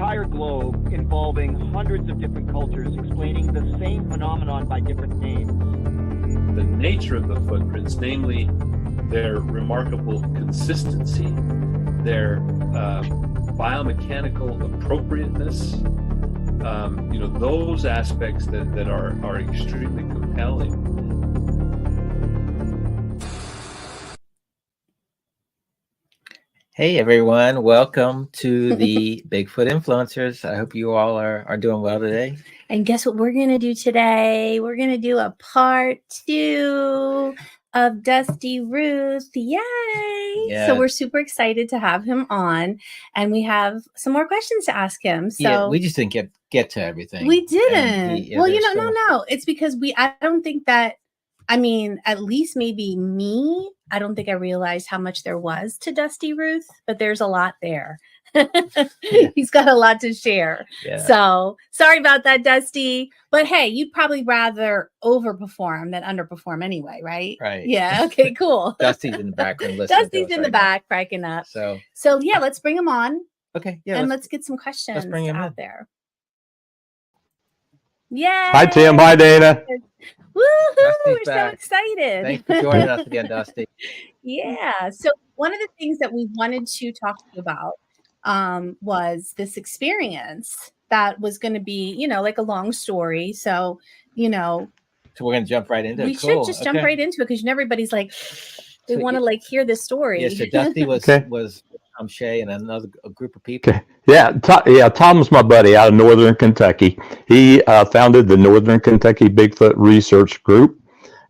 entire globe involving hundreds of different cultures explaining the same phenomenon by different names. The nature of the footprints, namely their remarkable consistency, their biomechanical appropriateness, those aspects that are extremely compelling. Hey everyone, welcome to the Bigfoot Influencers. I hope you all are doing well today. And guess what we're going to do today? We're going to do a part 2 of Dusty Ruth. Yay! Yeah. So we're super excited to have him on, and we have some more questions to ask him. So yeah, we just didn't get to everything. We didn't. Well, no. It's because I don't think that, at least maybe me, I don't think I realized how much there was to Dusty Ruth, but there's a lot there. He's got a lot to share. Yeah. So sorry about that, Dusty. But hey, you'd probably rather overperform than underperform anyway, right? Right. Yeah. Okay, cool. Dusty's in the background listening. Dusty's in the back cracking up. So yeah, let's bring him on. Okay. Yeah. And let's get some questions out there. Yay! Hi, Tim. Hi, Dana. Woohoo! We're so excited. Thanks for joining us again, Dusty. Yeah. So one of the things that we wanted to talk to you about was this experience that was going to be, like a long story. So, So we're going to jump right into it. We should just jump right into it, because everybody's like, they want to hear this story. Yeah. So Dusty was Tom Shea and a group of people. Okay. Yeah. Tom's my buddy out of Northern Kentucky. He founded the Northern Kentucky Bigfoot Research Group.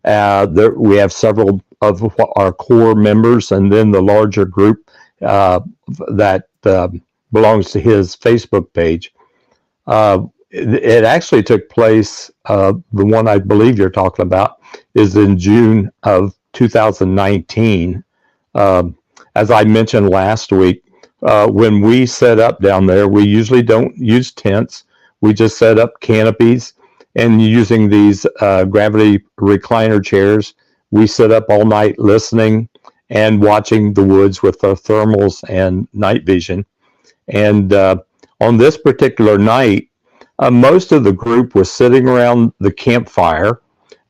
We have several of our core members, and then the larger group that belongs to his Facebook page. It actually took place, the one I believe you're talking about is in June of 2019. As I mentioned last week, when we set up down there, we usually don't use tents. We just set up canopies, and using these gravity recliner chairs, we sit up all night listening and watching the woods with our thermals and night vision. And on this particular night, most of the group was sitting around the campfire.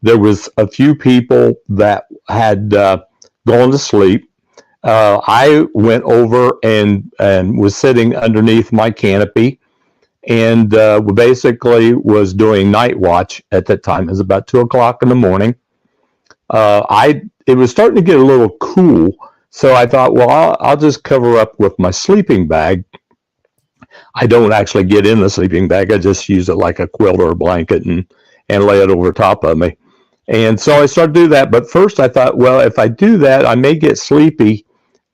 There was a few people that had gone to sleep. I went over and was sitting underneath my canopy, and basically was doing night watch at that time. It was about 2:00 in the morning. It was starting to get a little cool, so I thought, well, I'll just cover up with my sleeping bag. I don't actually get in the sleeping bag. I just use it like a quilt or a blanket and lay it over top of me. And so I started to do that. But first I thought, well, if I do that, I may get sleepy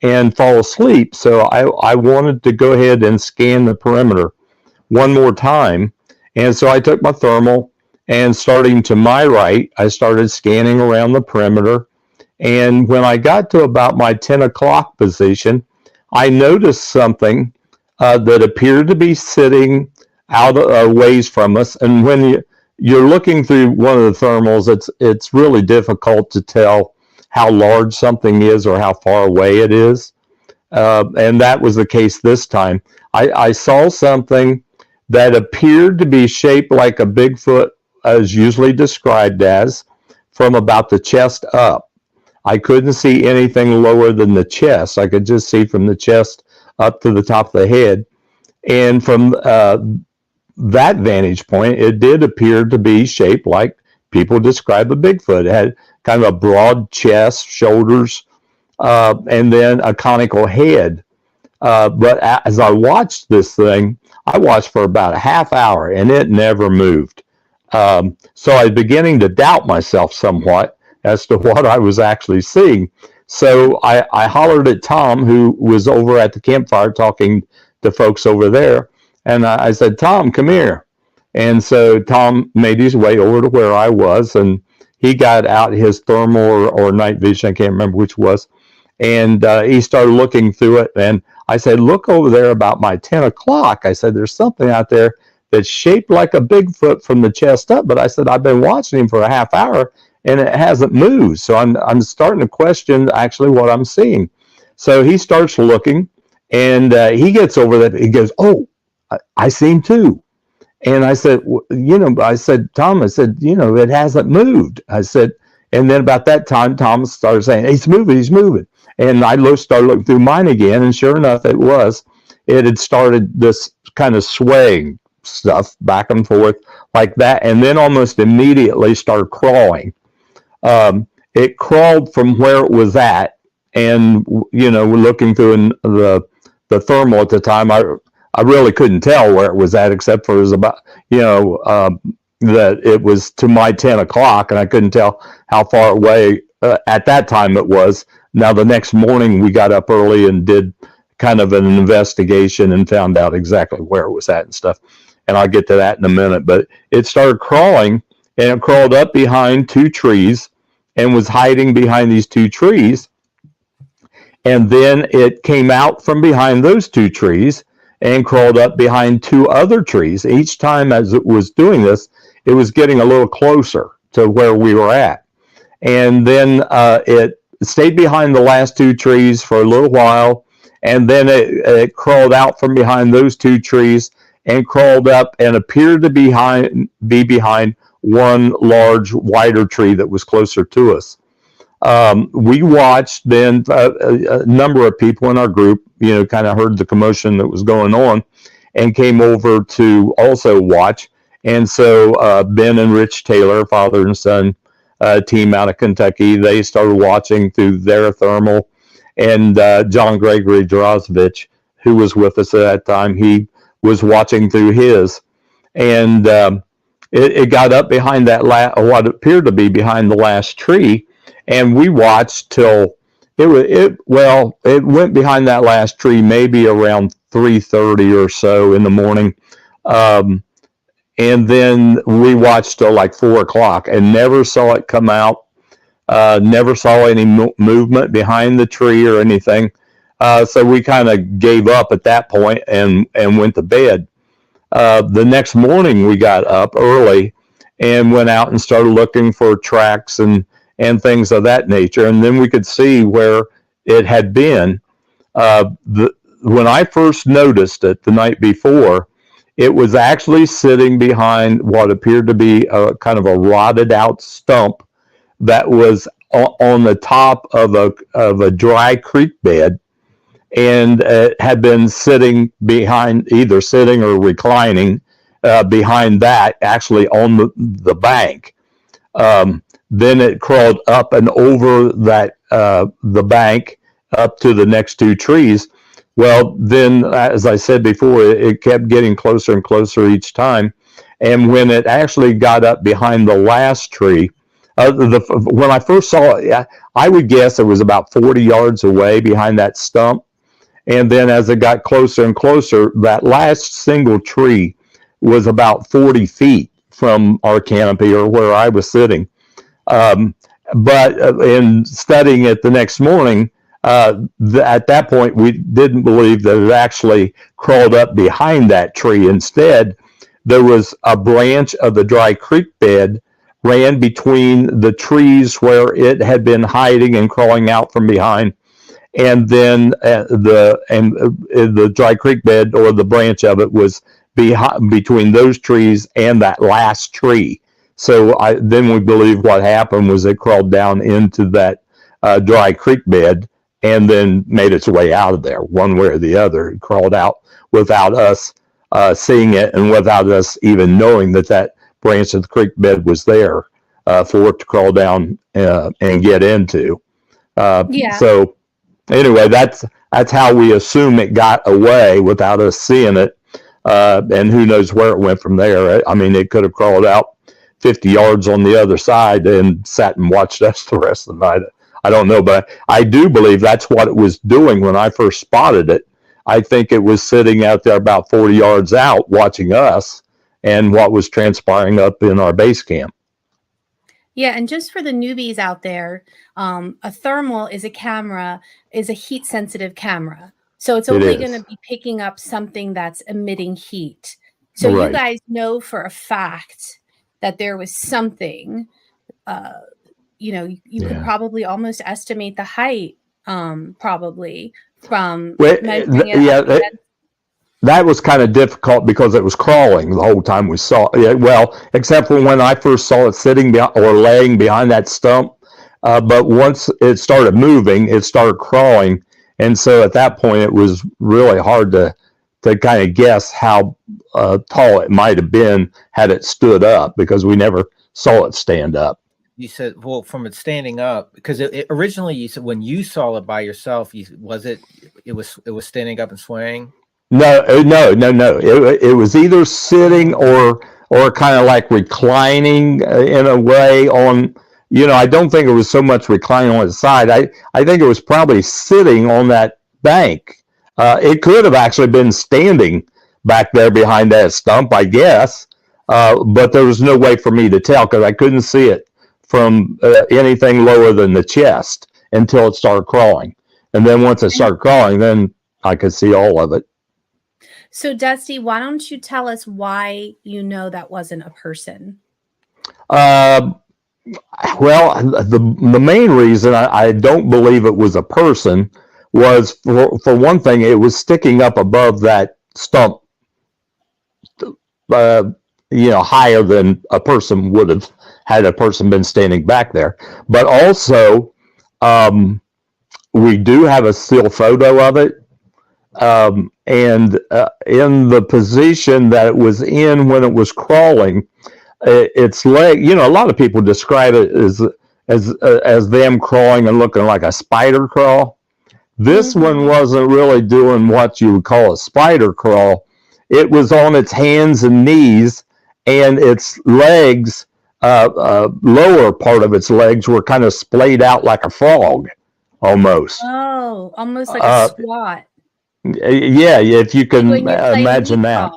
and fall asleep. So I wanted to go ahead and scan the perimeter one more time. And so I took my thermal, and starting to my right, I started scanning around the perimeter. And when I got to about my 10 o'clock position, I noticed something that appeared to be sitting out a ways from us. And when you're looking through one of the thermals, it's really difficult to tell how large something is or how far away it is. And that was the case this time. I saw something that appeared to be shaped like a Bigfoot, as usually described as, from about the chest up. I couldn't see anything lower than the chest. I could just see from the chest up to the top of the head. And from that vantage point, it did appear to be shaped like people describe a Bigfoot. It had kind of a broad chest, shoulders, and then a conical head. But as I watched this thing, I watched for about a half hour, and it never moved. So I was beginning to doubt myself somewhat as to what I was actually seeing. So I hollered at Tom, who was over at the campfire talking to folks over there. And I said, Tom, come here. And so Tom made his way over to where I was, and he got out his thermal or night vision, I can't remember which was, and he started looking through it. And I said, look over there about my 10 o'clock. I said, there's something out there that's shaped like a Bigfoot from the chest up. But I said, I've been watching him for a half hour, and it hasn't moved. So I'm starting to question actually what I'm seeing. So he starts looking, and he gets over that. He goes, oh, I seen two. And I said, I said, Tom, I said, it hasn't moved. I said, and then about that time, Thomas started saying, he's moving. And I started looking through mine again, and sure enough, it had started this kind of swaying stuff back and forth like that, and then almost immediately started crawling. It crawled from where it was at, and we're looking through the thermal at the time. I really couldn't tell where it was at, except for it was about that it was to my 10 o'clock, and I couldn't tell how far away at that time it was. Now the next morning we got up early and did kind of an investigation and found out exactly where it was at and stuff. And I'll get to that in a minute. But it started crawling, and it crawled up behind two trees and was hiding behind these two trees. And then it came out from behind those two trees and crawled up behind two other trees. Each time as it was doing this, it was getting a little closer to where we were at. And then it stayed behind the last two trees for a little while, and then it crawled out from behind those two trees and crawled up and appeared to be behind one large, wider tree that was closer to us. We watched then, a number of people in our group, kind of heard the commotion that was going on and came over to also watch. And so Ben and Rich Taylor, father and son team out of Kentucky, they started watching through their thermal. And John Gregory Drozovich, who was with us at that time, he was watching through his. And it got up behind that what appeared to be behind the last tree. And we watched till it went behind that last tree maybe around 3:30 or so in the morning. And then we watched till like 4 o'clock and never saw it come out. Never saw any movement behind the tree or anything. So we kind of gave up at that point and went to bed. The next morning we got up early and went out and started looking for tracks and things of that nature. And then we could see where it had been. When I first noticed it the night before, it was actually sitting behind what appeared to be a kind of a rotted out stump that was on the top of a dry creek bed, and had been sitting behind, either sitting or reclining behind that, actually on the bank. Then it crawled up and over that the bank up to the next two trees. Well, then, as I said before, it kept getting closer and closer each time. And when it actually got up behind the last tree, when I first saw it, I would guess it was about 40 yards away behind that stump. And then as it got closer and closer, that last single tree was about 40 feet from our canopy or where I was sitting. But in studying it the next morning, at that point, we didn't believe that it actually crawled up behind that tree. Instead, there was a branch of the dry creek bed ran between the trees where it had been hiding and crawling out from behind, and then the dry creek bed, or the branch of it, was between those trees and that last tree. So then we believe what happened was it crawled down into that dry creek bed and then made its way out of there one way or the other. It crawled out without us seeing it and without us even knowing that branch of the creek bed was there for it to crawl down and get into. So anyway, that's how we assume it got away without us seeing it. And who knows where it went from there. I mean, it could have crawled out 50 yards on the other side and sat and watched us the rest of the night. I don't know, but I do believe that's what it was doing when I first spotted it. I think it was sitting out there about 40 yards out watching us and what was transpiring up in our base camp. Yeah, and just for the newbies out there, a thermal is a heat-sensitive camera. So it's only going to be picking up something that's emitting heat. So you guys know for a fact that there was something, you could probably almost estimate the height, probably from measuring it. that was kind of difficult because it was crawling the whole time we saw it. Well, except for when I first saw it sitting or laying behind that stump. But once it started moving, it started crawling. And so at that point, it was really hard to kind of guess how tall it might have been had it stood up, because we never saw it stand up. You said, well, from it standing up, because it originally you said when you saw it by yourself, it was standing up and swaying? No. It was either sitting or kind of like reclining in a way on, I don't think it was so much reclining on its side. I think it was probably sitting on that bank. It could have actually been standing back there behind that stump, I guess. But there was no way for me to tell because I couldn't see it from anything lower than the chest until it started crawling. And then once it started crawling, then I could see all of it. So, Dusty, why don't you tell us why you know that wasn't a person? Well, the main reason I don't believe it was a person was, for one thing, it was sticking up above that stump, higher than a person would have had a person been standing back there. But also, we do have a still photo of it. And in the position that it was in when it was crawling, its leg, a lot of people describe it as them crawling and looking like a spider crawl. This one wasn't really doing what you would call a spider crawl. It was on its hands and knees, and its legs, lower part of its legs were kind of splayed out like a frog, almost. Oh, almost like a squat. Yeah, if you can imagine that.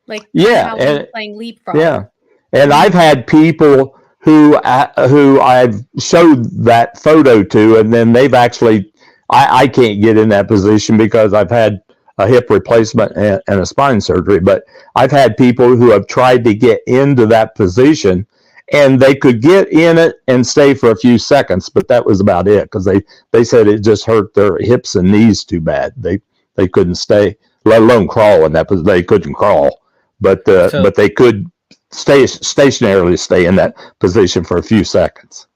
Like and playing leapfrog. Yeah, and I've had people who I've showed that photo to, and then they've actually, I can't get in that position because I've had a hip replacement and a spine surgery, but I've had people who have tried to get into that position, and they could get in it and stay for a few seconds, but that was about it, because they said it just hurt their hips and knees too bad. They couldn't stay, let alone crawl in that position. They couldn't crawl, but they could stationarily stay in that position for a few seconds.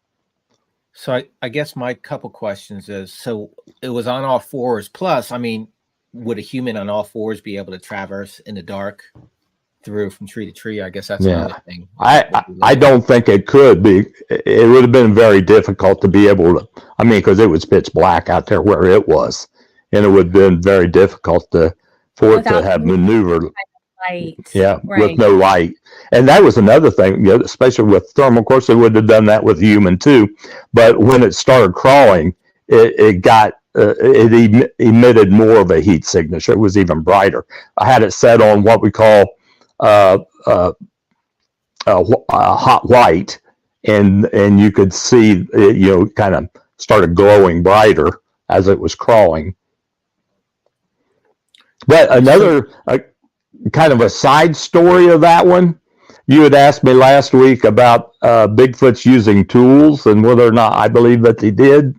So I guess my couple questions is, so it was on all fours. Plus, I mean, would a human on all fours be able to traverse in the dark through from tree to tree? I guess that's another thing. I don't think it could be. It would have been very difficult to be able to, because it was pitch black out there where it was. And it would have been very difficult for it to have maneuvered. Light. Yeah, right. With no light. And that was another thing, especially with thermal. Of course, they would have done that with human too. But when it started crawling, it emitted more of a heat signature. It was even brighter. I had it set on what we call hot white, and you could see it, kind of started glowing brighter as it was crawling. But another kind of a side story of that one, you had asked me last week about Bigfoots using tools and whether or not I believe that they did.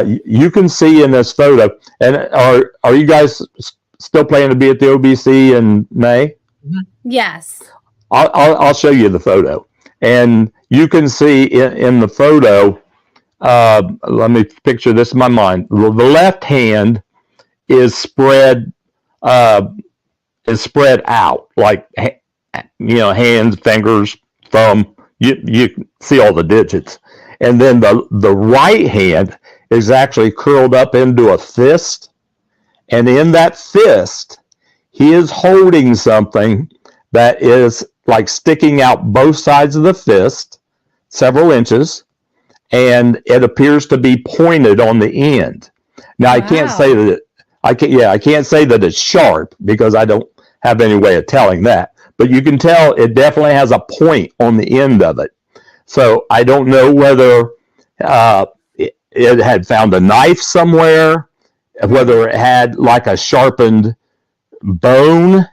You can see in this photo, and are you guys still planning to be at the OBC in May? Yes. I'll show you the photo, and you can see in the photo. Let me picture this in my mind. The left hand is spread out, like hands, fingers, thumb. You can see all the digits, and then the right hand is actually curled up into a fist, and in that fist, he is holding something that is like sticking out both sides of the fist, several inches. And it appears to be pointed on the end. Now, I can't say that I can't say that it's sharp because I don't have any way of telling that. But you can tell it definitely has a point on the end of it. So I don't know whether it had found a knife somewhere, whether it had like a sharpened bone,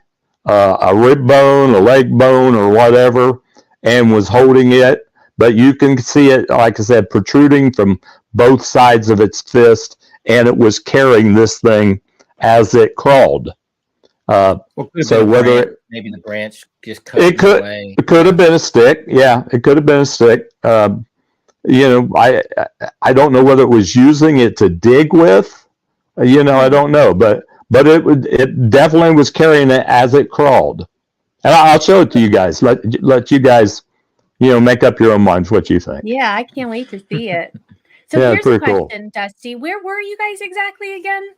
a rib bone, a leg bone, or whatever, and was holding it. But you can see it, like I said, protruding from both sides of its fist, and it was carrying this thing as it crawled. So whether maybe the branch just cut it could away. it could have been a stick, yeah, it could have been a stick. I don't know whether it was using it to dig with. I don't know, but it definitely was carrying it as it crawled. And I'll show it to you guys. Let you guys, make up your own minds what you think. Yeah, I can't wait to see it. So Yeah, here's a pretty cool. question, Dusty. Where were you guys exactly again?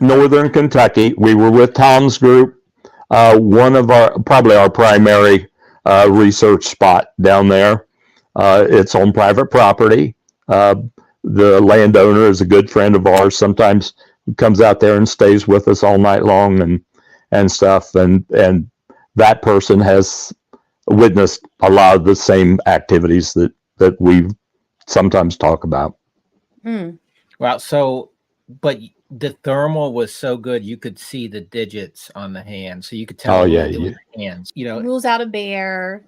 Northern Kentucky. We were with Tom's group. One of probably our primary research spot down there. It's on private property. The landowner is a good friend of ours. Sometimes he comes out there and stays with us all night long and stuff. And that person has witnessed a lot of the same activities that we sometimes talk about. Well, but the thermal was so good you could see the digits on the hand, so you could tell. It was hands. Rules out a bear.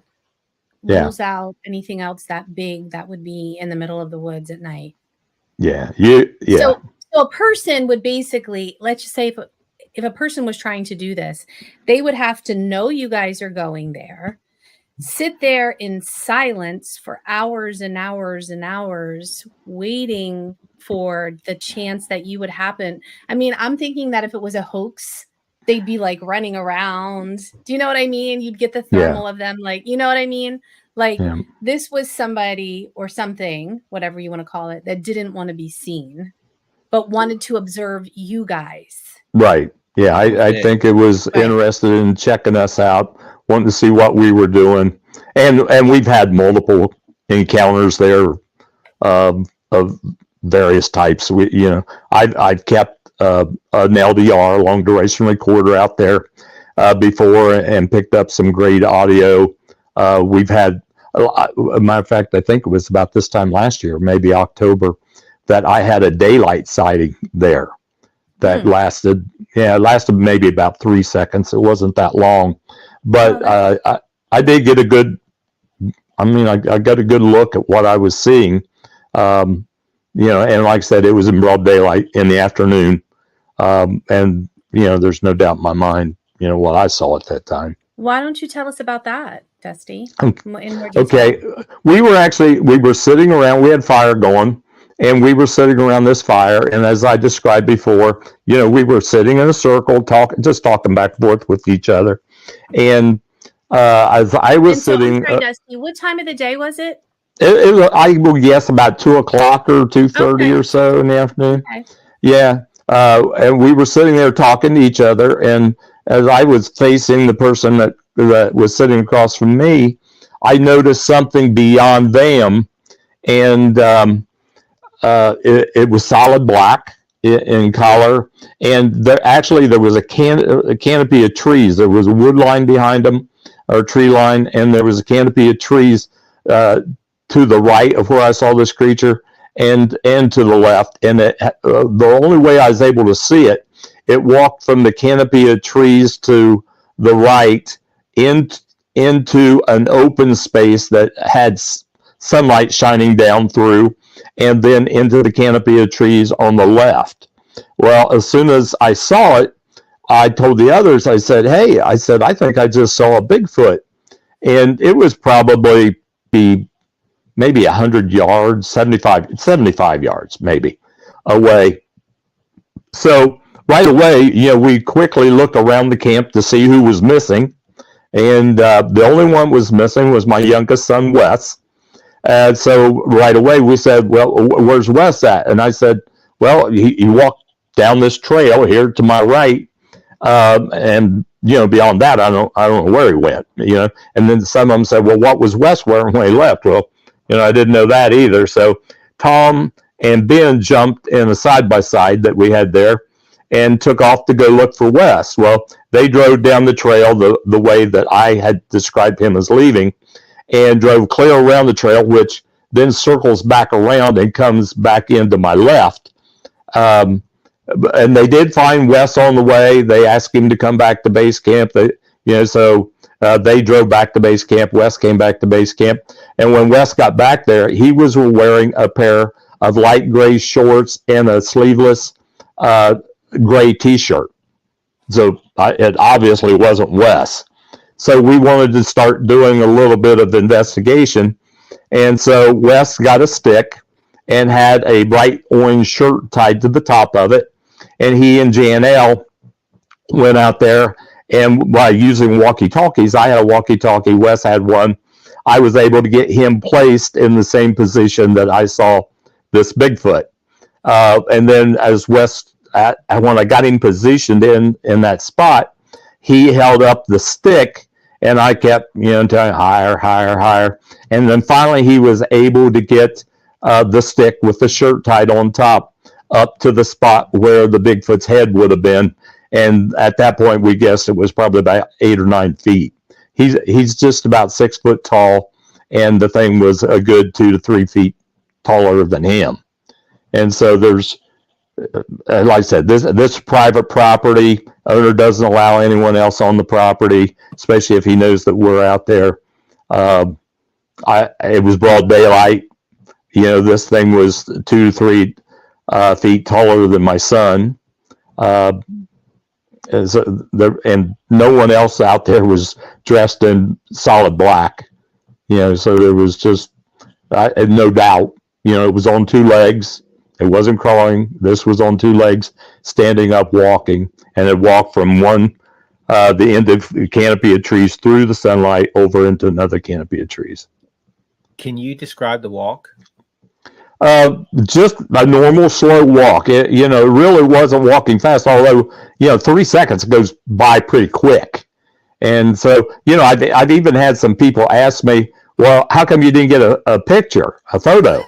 Rules out anything else that big that would be in the middle of the woods at night. Yeah. So a person would basically, let's just say if a person was trying to do this, they would have to know you guys are going there, sit there in silence for hours and hours and hours, waiting for the chance that you would happen. I mean, I'm thinking that if it was a hoax, they'd be like running around. Do you know what I mean? You'd get the thermal of them. Like, you know what I mean? Like this was somebody or something, whatever you want to call it, that didn't want to be seen, but wanted to observe you guys. Right. Yeah. I think it was interested in checking us out, wanting to see what we were doing. And we've had multiple encounters there of various types. I've kept an LDR, long duration recorder, out there before and picked up some great audio. We've had, matter of fact, I think it was about this time last year, maybe October, that I had a daylight sighting there that lasted maybe about 3 seconds. It wasn't that long, but I did get I got a good look at what I was seeing. And like I said, it was in broad daylight in the afternoon. And there's no doubt in my mind, what I saw at that time. Why don't you tell us about that, Dusty? Okay. We were sitting around, we had fire going, and we were sitting around this fire. And as I described before, we were sitting in a circle, talking back and forth with each other. And as I was sitting, Dusty, what time of the day was it? I would guess about 2:00 or 2:30 or so in the afternoon. Okay. Yeah. And we were sitting there talking to each other. And as I was facing the person that was sitting across from me, I noticed something beyond them. And it was solid black in color. And there was a canopy of trees. There was a wood line behind them, or tree line, and there was a canopy of trees to the right of where I saw this creature, and to the left. And the only way I was able to see it walked from the canopy of trees to the right into an open space that had sunlight shining down through, and then into the canopy of trees on the left. Well, as soon as I saw it, I told the others, I said, hey, I think I just saw a Bigfoot. And it was probably maybe 100 yards, 75 yards maybe away. So right away, we quickly looked around the camp to see who was missing. And the only one was missing was my youngest son, Wes. And so right away we said, well, where's Wes at? And I said, well, he walked down this trail here to my right. And beyond that, I don't know where he went, and then some of them said, well, what was Wes wearing when he left? Well, I didn't know that either. So Tom and Ben jumped in a side-by-side that we had there and took off to go look for Wes. Well, they drove down the trail the way that I had described him as leaving, and drove clear around the trail, which then circles back around and comes back into my left. And they did find Wes on the way. They asked him to come back to base camp. So they drove back to base camp. Wes came back to base camp. And when Wes got back there, he was wearing a pair of light gray shorts and a sleeveless gray t-shirt. So it obviously wasn't Wes. So we wanted to start doing a little bit of investigation. And so Wes got a stick and had a bright orange shirt tied to the top of it. And he and Janelle went out there, and by using walkie-talkies, I had a walkie-talkie, Wes had one. I was able to get him placed in the same position that I saw this Bigfoot. And then as Wes, when I got him positioned in that spot, he held up the stick, and I kept, telling higher, higher, higher. And then finally he was able to get the stick with the shirt tied on top up to the spot where the Bigfoot's head would have been. And at that point, we guessed it was probably about 8 or 9 feet. He's just about 6 foot tall, and the thing was a good 2 to 3 feet taller than him. And so there's, like I said, this private property. Owner doesn't allow anyone else on the property, especially if he knows that we're out there. It was broad daylight. This thing was 2 to 3 feet taller than my son. And no one else out there was dressed in solid black. So there was just no doubt. It was on 2 legs. It wasn't crawling. This was on 2 legs, standing up, walking, and it walked from the end of the canopy of trees through the sunlight over into another canopy of trees. Can you describe the walk? Just a normal slow walk. It really wasn't walking fast, although 3 seconds goes by pretty quick. And so I'd even had some people ask me, well, how come you didn't get a picture, a photo?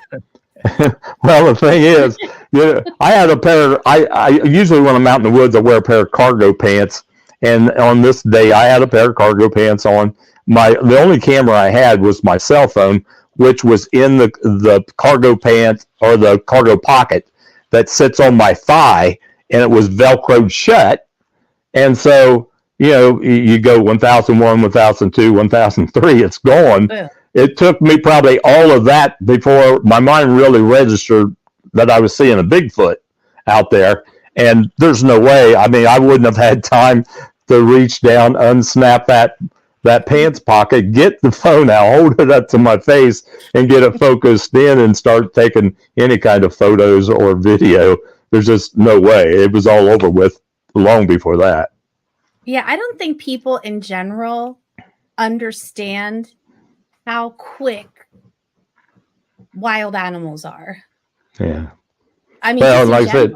Well, the thing is, I had a pair. I usually when I'm out in the woods, I wear a pair of cargo pants, and on this day, I had a pair of cargo pants on. The only camera I had was my cell phone, which was in the cargo pant or the cargo pocket that sits on my thigh, and it was Velcroed shut. And so, you go 1001, 1002, 1003, it's gone. Yeah. It took me probably all of that before my mind really registered that I was seeing a Bigfoot out there. And there's no way. I mean, I wouldn't have had time to reach down, unsnap that pants pocket, get the phone out, hold it up to my face, and get it focused in and start taking any kind of photos or video. There's just no way. It was all over with long before that. Yeah, I don't think people in general understand how quick wild animals are. Yeah. I mean, well, like I said,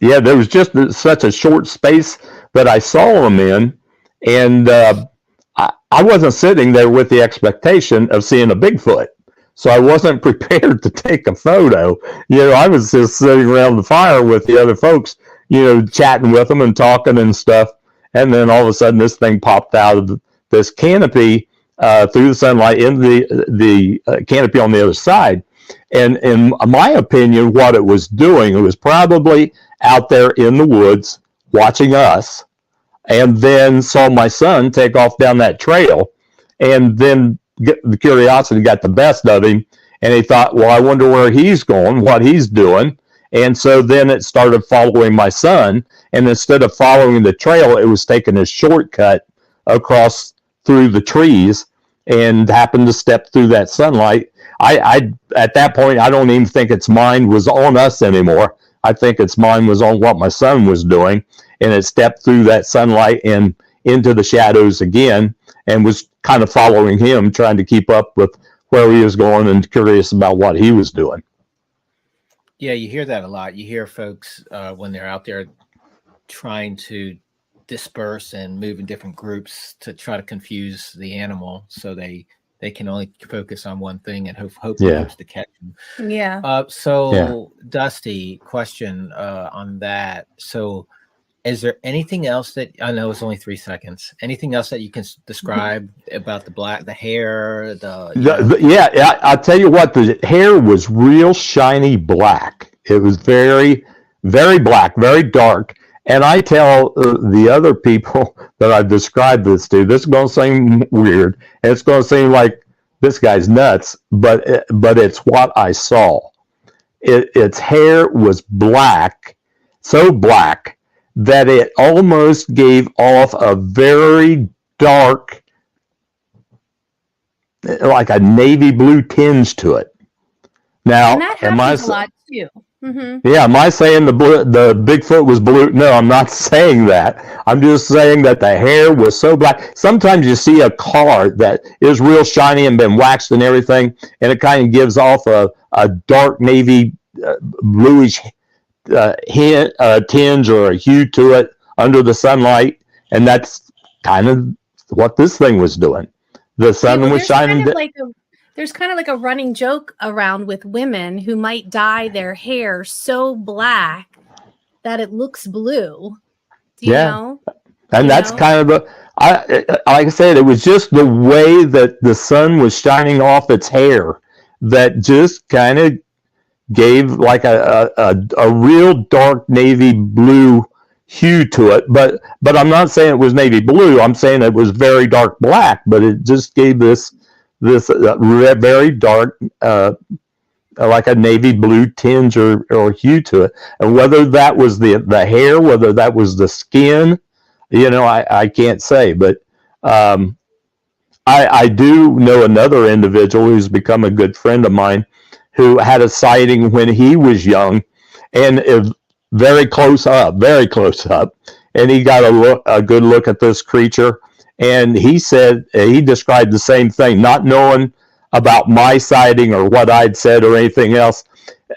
yeah, there was just such a short space that I saw them in, and I wasn't sitting there with the expectation of seeing a Bigfoot, so I wasn't prepared to take a photo. I was just sitting around the fire with the other folks, chatting with them and talking and stuff, and then all of a sudden this thing popped out of this canopy through the sunlight in the canopy on the other side. And in my opinion, what it was doing, it was probably out there in the woods watching us, and then saw my son take off down that trail, and then the curiosity got the best of him, and he thought, well, I wonder where he's going, what he's doing. And so then it started following my son, and instead of following the trail, it was taking a shortcut across through the trees and happened to step through that sunlight. I at that point, I don't even think its mind was on us anymore. I think its mind was on what my son was doing, and it stepped through that sunlight and into the shadows again, and was kind of following him, trying to keep up with where he was going and curious about what he was doing. Yeah, you hear that a lot. You hear folks when they're out there trying to disperse and move in different groups to try to confuse the animal, so they can only focus on one thing and hopefully to catch them. Yeah. Dusty, question on that. So is there anything else that, I know it's only 3 seconds, anything else that you can describe about the hair, I'll tell you what, the hair was real shiny black. It was very, very black, very dark. And I tell the other people that I've described this to, this is going to seem weird, and it's going to seem like this guy's nuts, but it's what I saw. Its hair was black, so black that it almost gave off a very dark, like a navy blue tinge to it. Now, and that happens a lot too. Mm-hmm. Yeah, am I saying the Bigfoot was blue? No, I'm not saying that. I'm just saying that the hair was so black. Sometimes you see a car that is real shiny and been waxed and everything, and it kind of gives off a dark navy bluish tinge or a hue to it under the sunlight, and that's kind of what this thing was doing. The sun was shining. There's kind of like a running joke around with women who might dye their hair so black that it looks blue. Do you know? And that's kind of like I said, it was just the way that the sun was shining off its hair that just kind of gave like a real dark navy blue hue to it. But I'm not saying it was navy blue. I'm saying it was very dark black, but it just gave this very dark, like a navy blue tinge or hue to it. And whether that was the hair, whether that was the skin, I can't say. But I do know another individual who's become a good friend of mine who had a sighting when he was young, and very close up, and he got a good look at this creature. And he said, he described the same thing, not knowing about my sighting or what I'd said or anything else.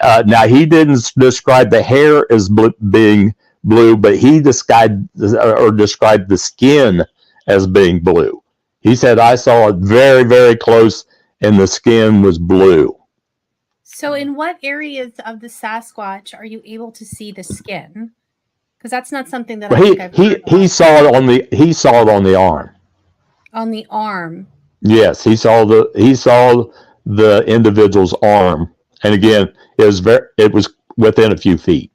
Now, he didn't describe the hair as being blue, but he described the skin as being blue. He said, I saw it very, very close, and the skin was blue. So in what areas of the Sasquatch are you able to see the skin? Because that's not something that he saw it on the arm. On the arm. Yes, he saw the individual's arm, and again, it was within a few feet.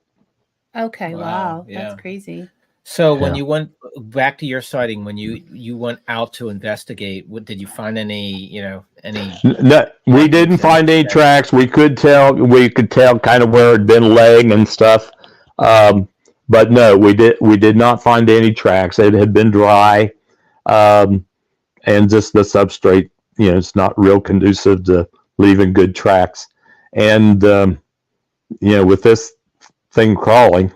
Okay, wow. That's crazy. So when you went back to your sighting, when you went out to investigate, did you find any? No, we didn't find any tracks. We could tell kind of where it'd been laying and stuff. But no, we did not find any tracks. It had been dry, and just the substrate, it's not real conducive to leaving good tracks. And with this thing crawling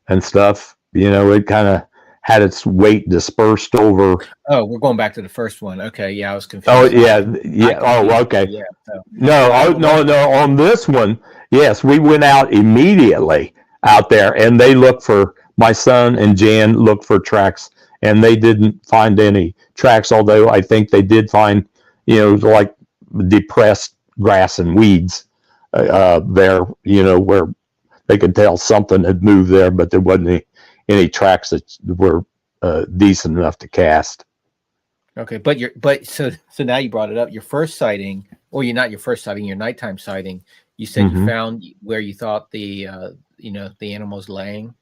and stuff, it kind of had its weight dispersed over. Oh, we're going back to the first one. Okay, yeah, I was confused. Oh, yeah. Oh, okay. Yeah. So. No. On this one, yes, we went out immediately out there, and they looked for, my son and Jan looked for tracks, and they didn't find any tracks, although I think they did find, like depressed grass and weeds there, where they could tell something had moved there, but there wasn't any tracks that were decent enough to cast. Okay, so now you brought it up. Your first sighting, or you're not your first sighting, your nighttime sighting. You said you found where you thought the animal's laying.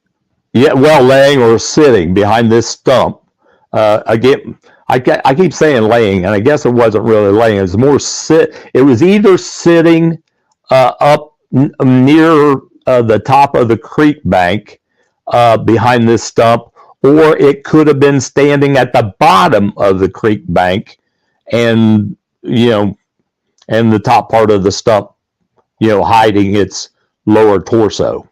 Yeah, well, laying or sitting behind this stump. Again, I keep saying laying, and I guess it wasn't really laying. It was more It was either sitting up near the top of the creek bank behind this stump, or it could have been standing at the bottom of the creek bank, and and the top part of the stump, hiding its lower torso.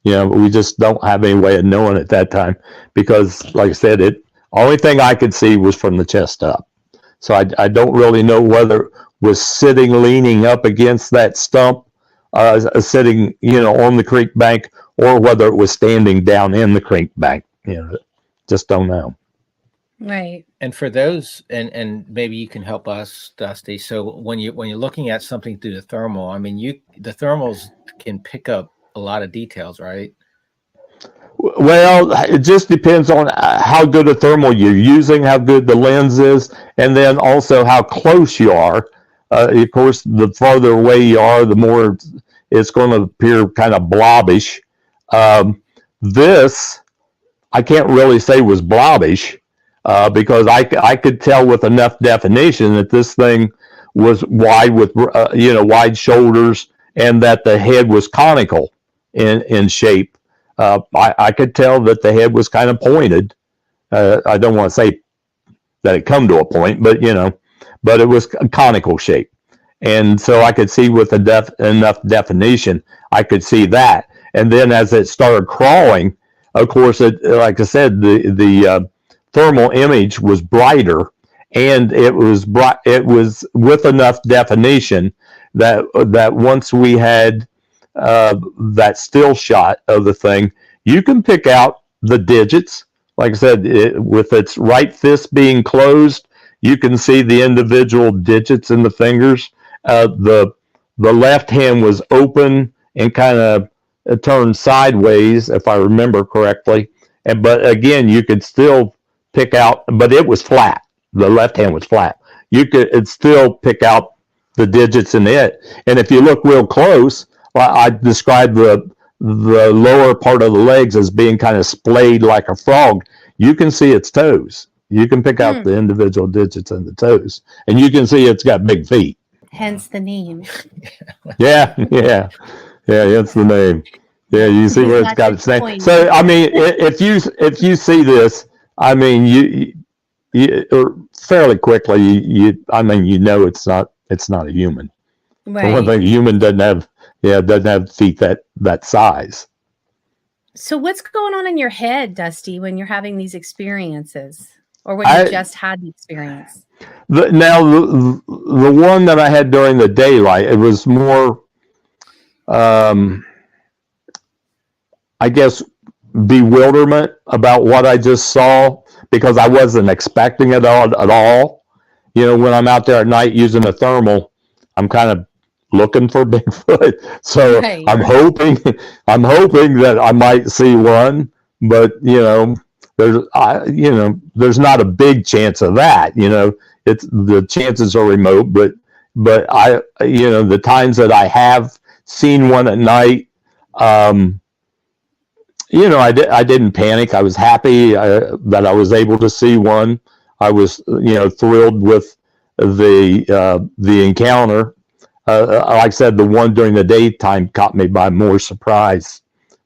We just don't have any way of knowing at that time because, like I said, only thing I could see was from the chest up. So I don't really know whether it was sitting, leaning up against that stump, sitting, on the creek bank, or whether it was standing down in the creek bank. Just don't know. Right. And for those, and maybe you can help us, Dusty. So when you're looking at something through the thermal, I mean, the thermals can pick up a lot of details, right? Well, it just depends on how good a thermal you're using, how good the lens is, and then also how close you are. Of course, the farther away you are, the more it's going to appear kind of blobbish. This, I can't really say was blobbish because I could tell with enough definition that this thing was wide with wide shoulders, and that the head was conical in shape. I could tell that the head was kind of pointed. I don't want to say that it come to a point, but but it was a conical shape. And so I could see with enough definition, I could see that. And then as it started crawling, of course, like I said, the thermal image was brighter, and it was with enough definition that once we had that still shot of the thing, you can pick out the digits. Like I said, with its right fist being closed, you can see the individual digits in the fingers. The left hand was open and kind of turned sideways, if I remember correctly. But again, you could still pick out, but it was flat. The left hand was flat. You could still pick out the digits in it. And if you look real close, I described the lower part of the legs as being kind of splayed like a frog. You can see its toes. You can pick out the individual digits in the toes, and you can see it's got big feet. Hence the name. Yeah, that's the name. Yeah, you see where it's got its name. So, I mean, if you see this, I mean, you fairly quickly, it's not a human. Right. For one thing, a human doesn't have feet that size. So what's going on in your head, Dusty, when you're having these experiences, or when you just had the experience? The one that I had during the daylight, it was more, I guess, bewilderment about what I just saw, because I wasn't expecting it at all. When I'm out there at night using a thermal, I'm kind of looking for Bigfoot. So right. I'm hoping that I might see one, but there's not a big chance of that. It's the chances are remote, but I, the times that I have seen one at night, I didn't panic. I was happy that I was able to see one. I was, thrilled with the encounter. Like I said, the one during the daytime caught me by more surprise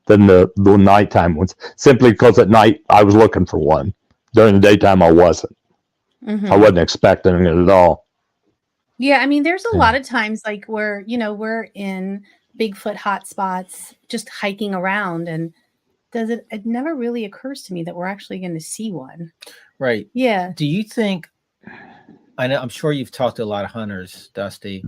than the nighttime ones, simply because at night I was looking for one. During the daytime, I wasn't. Mm-hmm. I wasn't expecting it at all. Yeah, I mean, there's a lot of times like where, we're in Bigfoot hotspots, just hiking around, and it never really occurs to me that we're actually going to see one. Right. Yeah. Do you think, I'm sure you've talked to a lot of hunters, Dusty.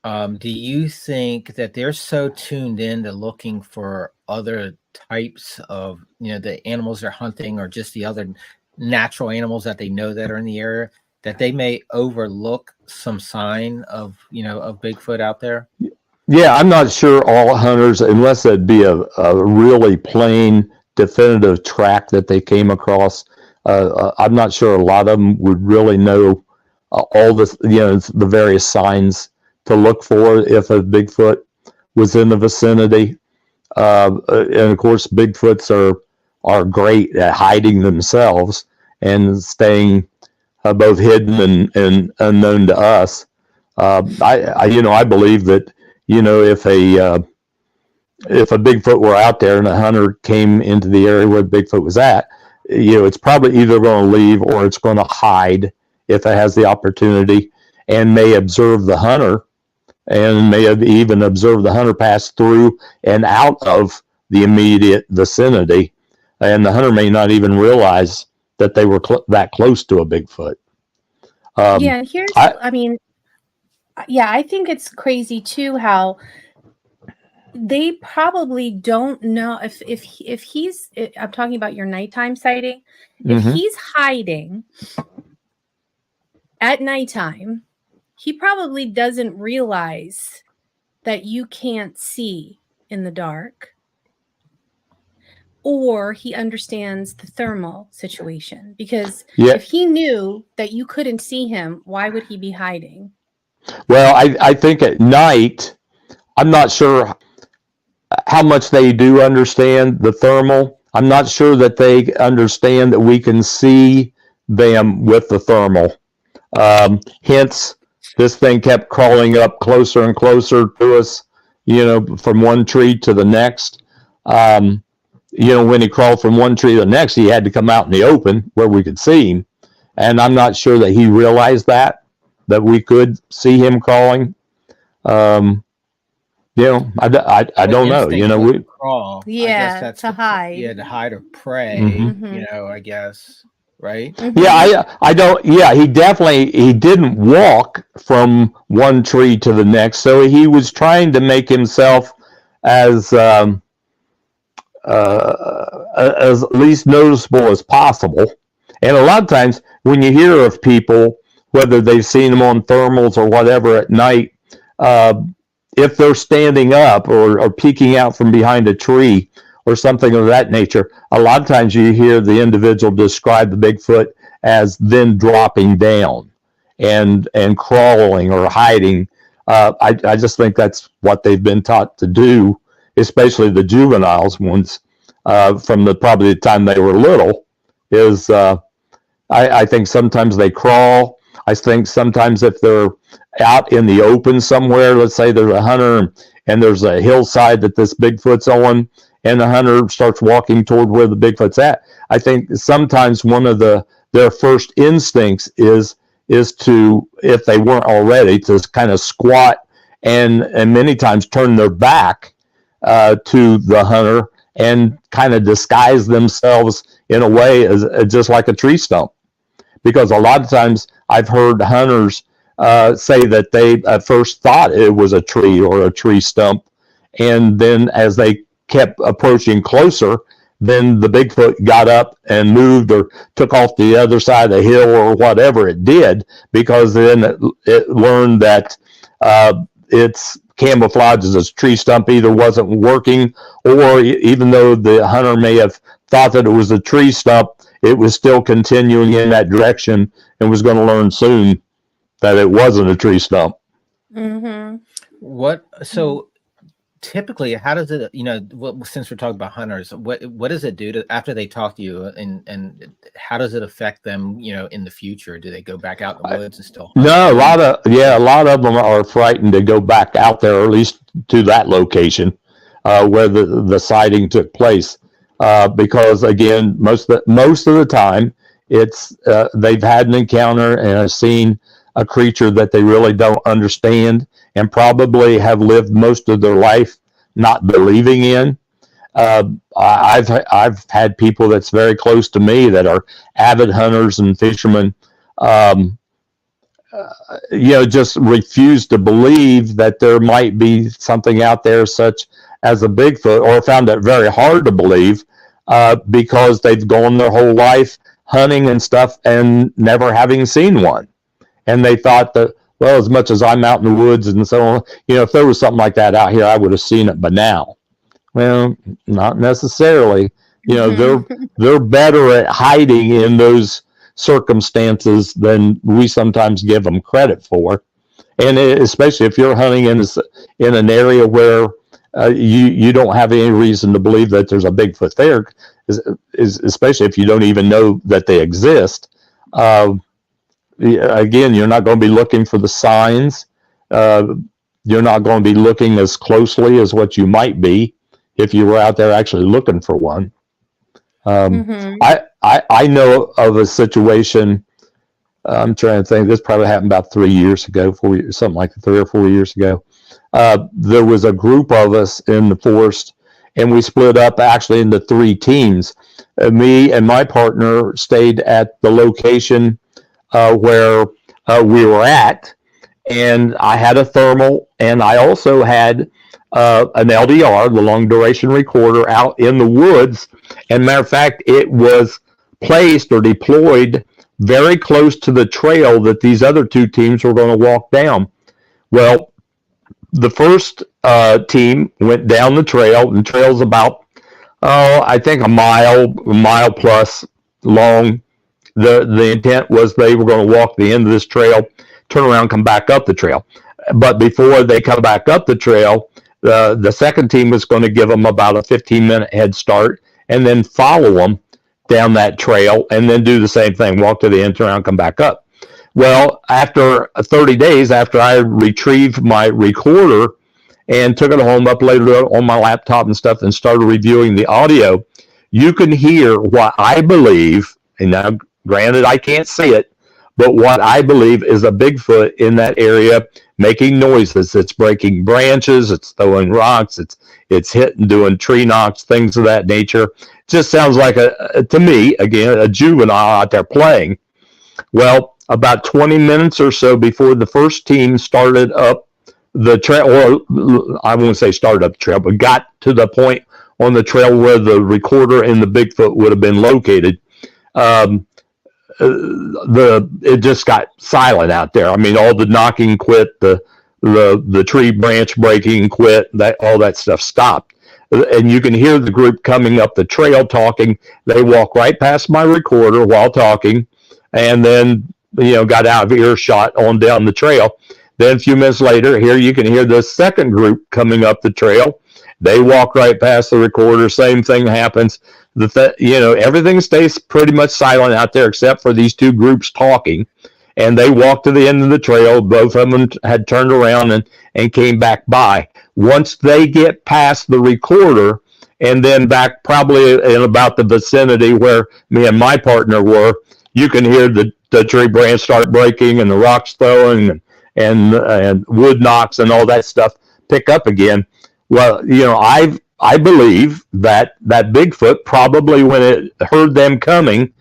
Do you think that they're so tuned in to looking for other types of, the animals they're hunting, or just the other natural animals that they know that are in the area, that they may overlook some sign of Bigfoot out there? Yeah, I'm not sure all hunters, unless it be a really plain, definitive track that they came across. I'm not sure a lot of them would really know all this, the various signs to look for if a Bigfoot was in the vicinity. And of course, Bigfoots are great at hiding themselves and staying both hidden and unknown to us. I believe that, if a Bigfoot were out there and a hunter came into the area where Bigfoot was at, it's probably either going to leave or it's going to hide if it has the opportunity, and may observe the hunter, and may have even observed the hunter pass through and out of the immediate vicinity. And the hunter may not even realize that they were that close to a Bigfoot. I think it's crazy too how they probably don't know if he's, I'm talking about your nighttime sighting, if he's hiding at nighttime, he probably doesn't realize that you can't see in the dark, or he understands the thermal situation, because if he knew that you couldn't see him, why would he be hiding? Well, I think at night, I'm not sure how much they do understand the thermal. I'm not sure that they understand that we can see them with the thermal. Hence, this thing kept crawling up closer and closer to us, from one tree to the next. when he crawled from one tree to the next, he had to come out in the open where we could see him. And I'm not sure that he realized that we could see him crawling. I don't know. We crawl. Yeah, I guess that's to hide. Yeah, to hide or prey. Mm-hmm. I guess, right? Mm-hmm. Yeah, I don't. Yeah, he didn't walk from one tree to the next. So he was trying to make himself as least noticeable as possible. And a lot of times when you hear of people, whether they've seen them on thermals or whatever at night, if they're standing up or peeking out from behind a tree or something of that nature, a lot of times you hear the individual describe the Bigfoot as then dropping down and crawling or hiding. I just think that's what they've been taught to do, especially the juveniles ones, from probably the time they were little, is I think sometimes they crawl. I think sometimes if they're out in the open somewhere, let's say there's a hunter and there's a hillside that this Bigfoot's on, and the hunter starts walking toward where the Bigfoot's at, I think sometimes one of their first instincts is to, if they weren't already, to kind of squat and many times turn their back to the hunter and kind of disguise themselves in a way as just like a tree stump. Because a lot of times I've heard hunters say that they at first thought it was a tree or a tree stump, and then as they kept approaching closer, then the Bigfoot got up and moved or took off the other side of the hill or whatever it did, because then it learned that its camouflage as a tree stump either wasn't working, or even though the hunter may have thought that it was a tree stump, it was still continuing in that direction and was going to learn soon that it wasn't a tree stump. Mm-hmm. So typically, how does it, since we're talking about hunters, what does it do after they talk to you, and how does it affect them, in the future? Do they go back out in the woods and still hunt? No, a lot of them are frightened to go back out there, or at least to that location where the sighting took place. Because again, most of the time, it's they've had an encounter and have seen a creature that they really don't understand, and probably have lived most of their life not believing in. I've had people that's very close to me that are avid hunters and fishermen, just refuse to believe that there might be something out there such as a Bigfoot, or found it very hard to believe because they've gone their whole life hunting and stuff and never having seen one. And they thought that, well, as much as I'm out in the woods and so on, if there was something like that out here, I would have seen it by now. Well, not necessarily. They're better at hiding in those circumstances than we sometimes give them credit for. And especially if you're hunting in an area where you don't have any reason to believe that there's a Bigfoot there, especially if you don't even know that they exist. Again, you're not going to be looking for the signs. You're not going to be looking as closely as what you might be if you were out there actually looking for one. I know of a situation. I'm trying to think. This probably happened about 3 years ago, something like 3 or 4 years ago. There was a group of us in the forest, and we split up actually into 3 teams. Me and my partner stayed at the location where we were at, and I had a thermal, and I also had an LDR, the long duration recorder, out in the woods. And matter of fact, it was placed or deployed very close to the trail that these other 2 teams were going to walk down. Well, the first team went down the trail, and the trail's about, I think a mile plus long. The intent was they were going to walk the end of this trail, turn around, come back up the trail. But before they come back up the trail, the second team was going to give them about a 15-minute head start, and then follow them down that trail, and then do the same thing, walk to the end, turn around, come back up. Well, after 30 days, after I retrieved my recorder and took it home, uploaded it on my laptop and stuff, and started reviewing the audio, you can hear what I believe, and now granted I can't see it, but what I believe is a Bigfoot in that area making noises. It's breaking branches, it's throwing rocks, it's hitting, doing tree knocks, things of that nature. It just sounds like, to me, again, a juvenile out there playing. Well, about 20 minutes or so before the first team started up the trail, or I won't say started up the trail, but got to the point on the trail where the recorder and the Bigfoot would have been located, it just got silent out there. I mean, all the knocking quit, the tree branch breaking quit, all that stuff stopped. And you can hear the group coming up the trail talking. They walk right past my recorder while talking, and then got out of earshot on down the trail. Then a few minutes later, here you can hear the second group coming up the trail. They walk right past the recorder. Same thing happens. Everything stays pretty much silent out there except for these two groups talking. And they walked to the end of the trail. Both of them had turned around and came back by. Once they get past the recorder and then back probably in about the vicinity where me and my partner were, you can hear the tree branch start breaking and the rocks throwing and wood knocks and all that stuff pick up again. Well, I believe that Bigfoot probably, when it heard them coming,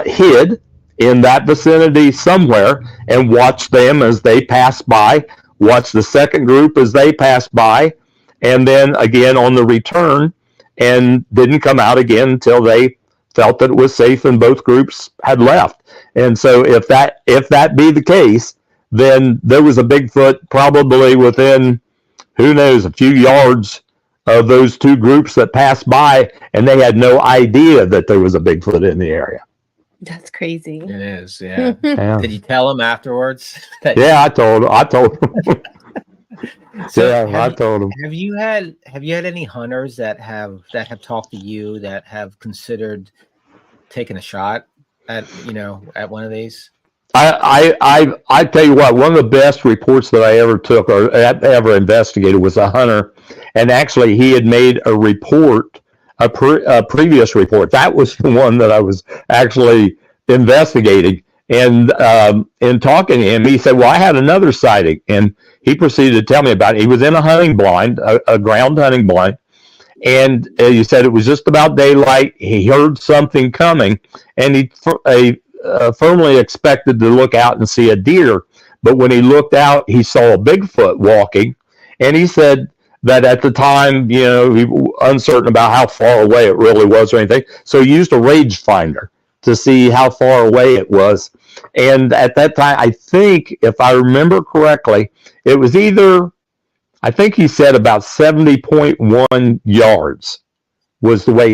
hid in that vicinity somewhere and watched them as they passed by, watched the second group as they passed by, and then again on the return, and didn't come out again until they felt that it was safe and both groups had left. And so if that be the case, then there was a Bigfoot probably within, who knows, a few yards of those two groups that passed by, and they had no idea that there was a Bigfoot in the area. That's crazy. It is, yeah. Yeah. Did you tell him afterwards? Yeah, I told him. So I told him. Have you had any hunters that have talked to you that have considered taking a shot at at one of these? I tell you what, one of the best reports that I ever took or ever investigated was a hunter, and actually he had made a report, a previous report. That was the one that I was actually investigating. And in talking to him, he said, well, I had another sighting, and he proceeded to tell me about it. He was in a hunting blind, a ground hunting blind, and he said it was just about daylight. He heard something coming, and he firmly expected to look out and see a deer, but when he looked out, he saw a Bigfoot walking, and he said that at the time, he was uncertain about how far away it really was or anything, so he used a range finder to see how far away it was. And at that time, I think, if I remember correctly, it was I think he said about 70.1 yards was the way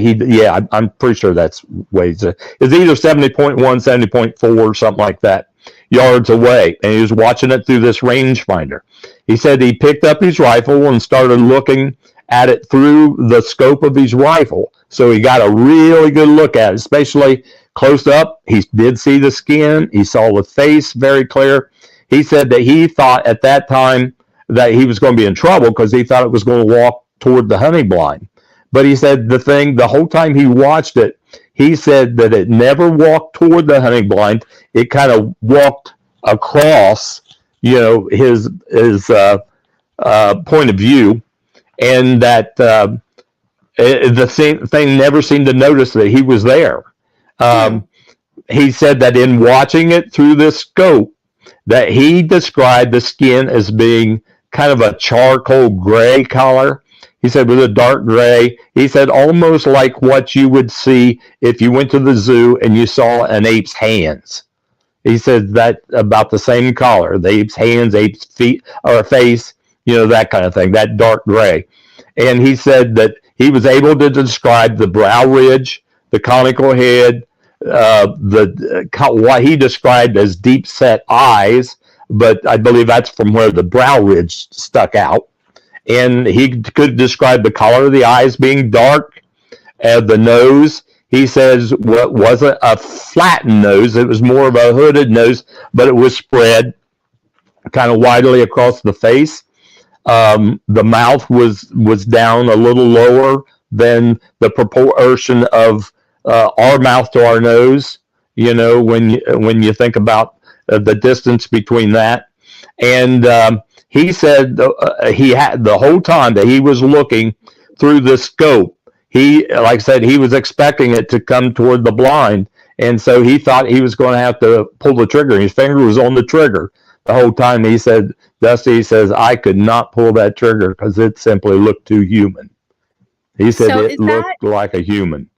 I'm pretty sure that's the way it's either 70.1, 70.4, or something like that yards away. And he was watching it through this rangefinder. He said he picked up his rifle and started looking at it through the scope of his rifle. So he got a really good look at it, especially close up. He did see the skin. He saw the face very clear. He said that he thought at that time that he was going to be in trouble because he thought it was going to walk toward the hunting blind. But he said the whole time he watched it, he said that it never walked toward the hunting blind. It kind of walked across, his point of view, and that the same thing never seemed to notice that he was there. He said that in watching it through this scope, that he described the skin as being kind of a charcoal gray color. He said with a dark gray. He said almost like what you would see if you went to the zoo and you saw an ape's hands. He said that about the same color, the ape's hands, ape's feet, or face, that kind of thing, that dark gray. And he said that he was able to describe the brow ridge, the conical head, what he described as deep set eyes, but I believe that's from where the brow ridge stuck out. And he could describe the color of the eyes being dark, the nose. He says what wasn't a flattened nose, it was more of a hooded nose, but it was spread kind of widely across the face. The mouth was down a little lower, than the proportion of our mouth to our nose. You know, when you think about the distance between that, and he said he had the whole time that he was looking through the scope. He, like I said, he was expecting it to come toward the blind, and so he thought he was going to have to pull the trigger. His finger was on the trigger the whole time. He said, Dusty, he says, I could not pull that trigger because it simply looked too human. He said it looked like a human.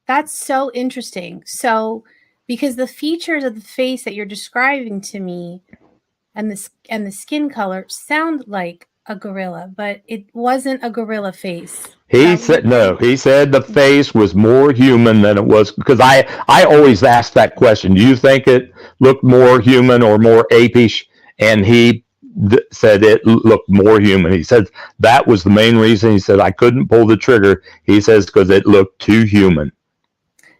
That's so interesting. So, because the features of the face that you're describing to me and the skin color sound like a gorilla, but it wasn't a gorilla face. He said no. He said the face was more human than it was, because I always ask that question. Do you think it looked more human or more apish? And he said it looked more human. He said that was the main reason. He said I couldn't pull the trigger. He says because it looked too human.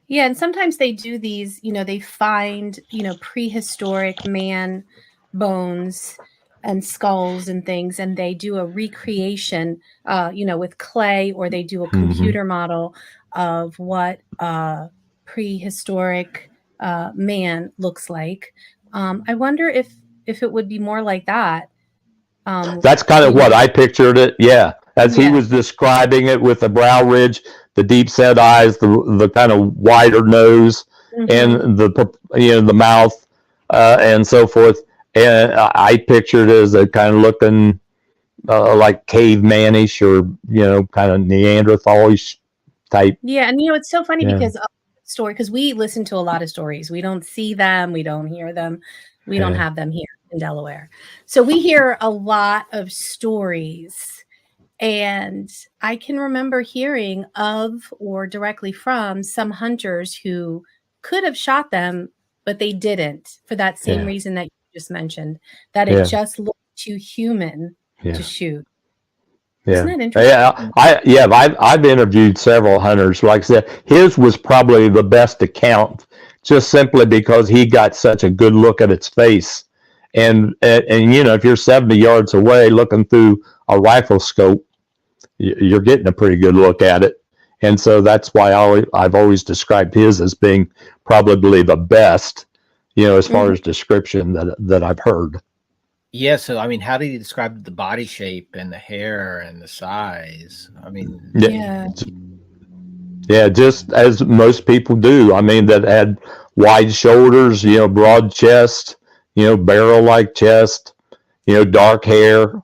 Yeah, and sometimes they do these. You know, they find prehistoric man bones and skulls and things, and they do a recreation with clay, or they do a computer model of what prehistoric man looks like. I wonder if it would be more like that. That's kind of what I pictured it. Yeah, as he was describing it, with the brow ridge, the deep set eyes, the kind of wider nose, and the mouth and so forth. And I pictured it as a kind of looking like cavemanish, or kind of Neanderthalish type. Yeah, and it's so funny because we listen to a lot of stories. We don't see them, we don't hear them, we don't have them here in Delaware. So we hear a lot of stories, and I can remember hearing of or directly from some hunters who could have shot them, but they didn't, for that same reason that you just mentioned, that it just looked too human to shoot. Isn't that interesting? I've interviewed several hunters. Like I said, his was probably the best account, just simply because he got such a good look at its face. And if you're 70 yards away looking through a rifle scope, you're getting a pretty good look at it. And so that's why I've always described his as being probably the best, as far as description that I've heard. Yeah. So, I mean, how did he describe the body shape and the hair and the size? I mean, yeah, just as most people do. I mean, that had wide shoulders, broad chest, barrel-like chest, dark hair,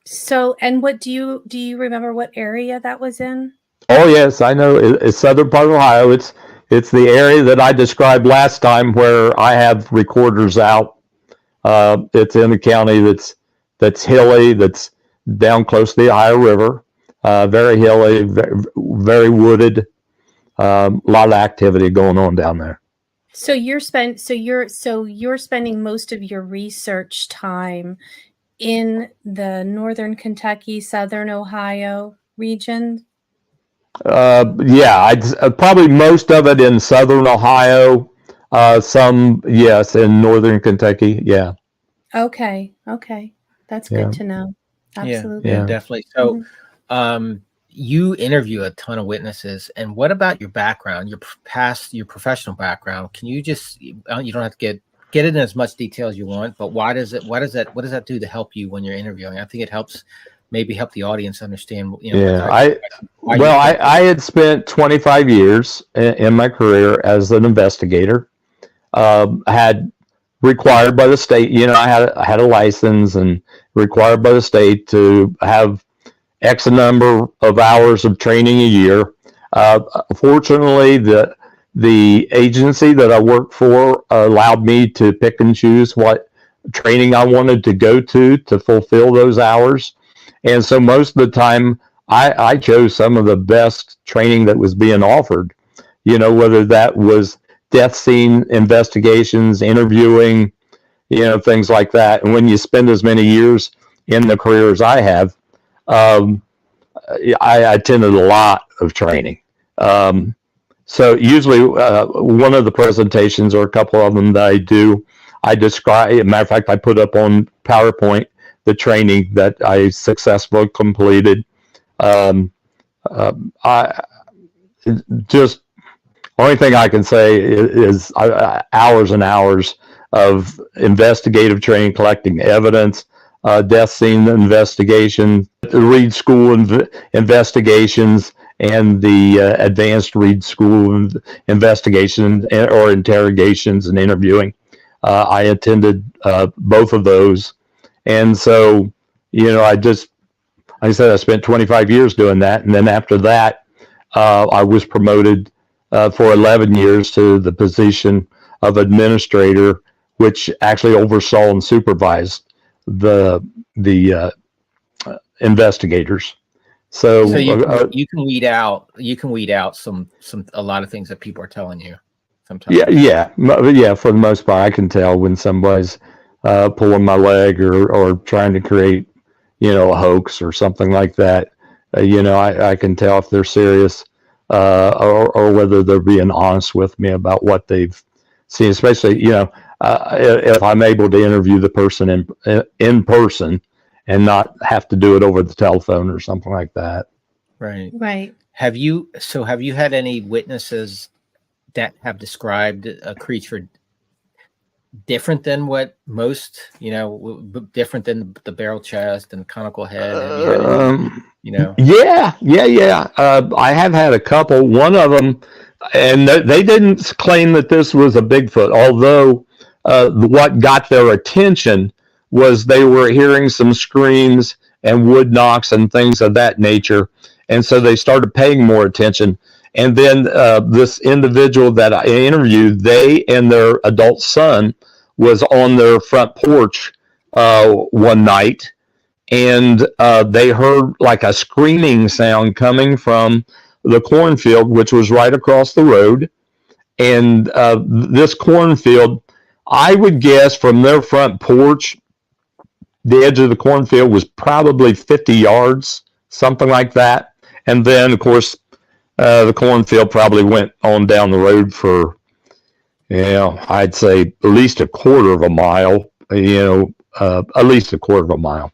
So, and what do you remember what area that was in? Oh yes, I know. It's southern part of Ohio. It's the area that I described last time, where I have recorders out. It's in a county that's hilly, that's down close to the Ohio River. Very hilly, very wooded. A lot of activity going on down there. So you're spending most of your research time in the northern Kentucky, southern Ohio region? I'd probably most of it in southern Ohio. Some, yes, in northern Kentucky. Yeah. Okay. That's good to know. Absolutely. Yeah, definitely. So, you interview a ton of witnesses, and what about your background, your professional background? Can you just, you don't have to get it in as much detail as you want, but what does that do to help you when you're interviewing? I think it helps maybe help the audience understand. I had spent 25 years in my career as an investigator. Had required by the state, I had a license, and required by the state to have X number of hours of training a year. Fortunately, the agency that I worked for allowed me to pick and choose what training I wanted to go to fulfill those hours. And so most of the time, I chose some of the best training that was being offered, whether that was death scene investigations, interviewing, things like that. And when you spend as many years in the career as I have, I attended a lot of training. So usually one of the presentations, or a couple of them that I do, I describe, as a matter of fact, I put up on PowerPoint the training that I successfully completed. I just only thing I can say is hours and hours of investigative training, collecting evidence, death scene investigation, the Reed School investigations, and the advanced Reed School investigation or interrogations and interviewing. I attended both of those. And so, like I said, I spent 25 years doing that. And then after that, I was promoted for 11 years to the position of administrator, which actually oversaw and supervised the investigators. So you can weed out a lot of things that people are telling you sometimes. Yeah. For the most part, I can tell when somebody's pulling my leg or trying to create, a hoax or something like that. I can tell if they're serious or whether they're being honest with me about what they've seen. Especially, if I'm able to interview the person in person and not have to do it over the telephone or something like that. Right. Have you had any witnesses that have described a creature different than what most, different than the barrel chest and the conical head? Yeah. I have had a couple. One of them, and they didn't claim that this was a Bigfoot, although what got their attention was they were hearing some screams and wood knocks and things of that nature. And so they started paying more attention. And then this individual that I interviewed, they and their adult son was on their front porch one night. And they heard like a screaming sound coming from the cornfield, which was right across the road. And this cornfield, I would guess from their front porch, the edge of the cornfield was probably 50 yards, something like that. And then, of course, the cornfield probably went on down the road for, I'd say at least a quarter of a mile, at least a quarter of a mile.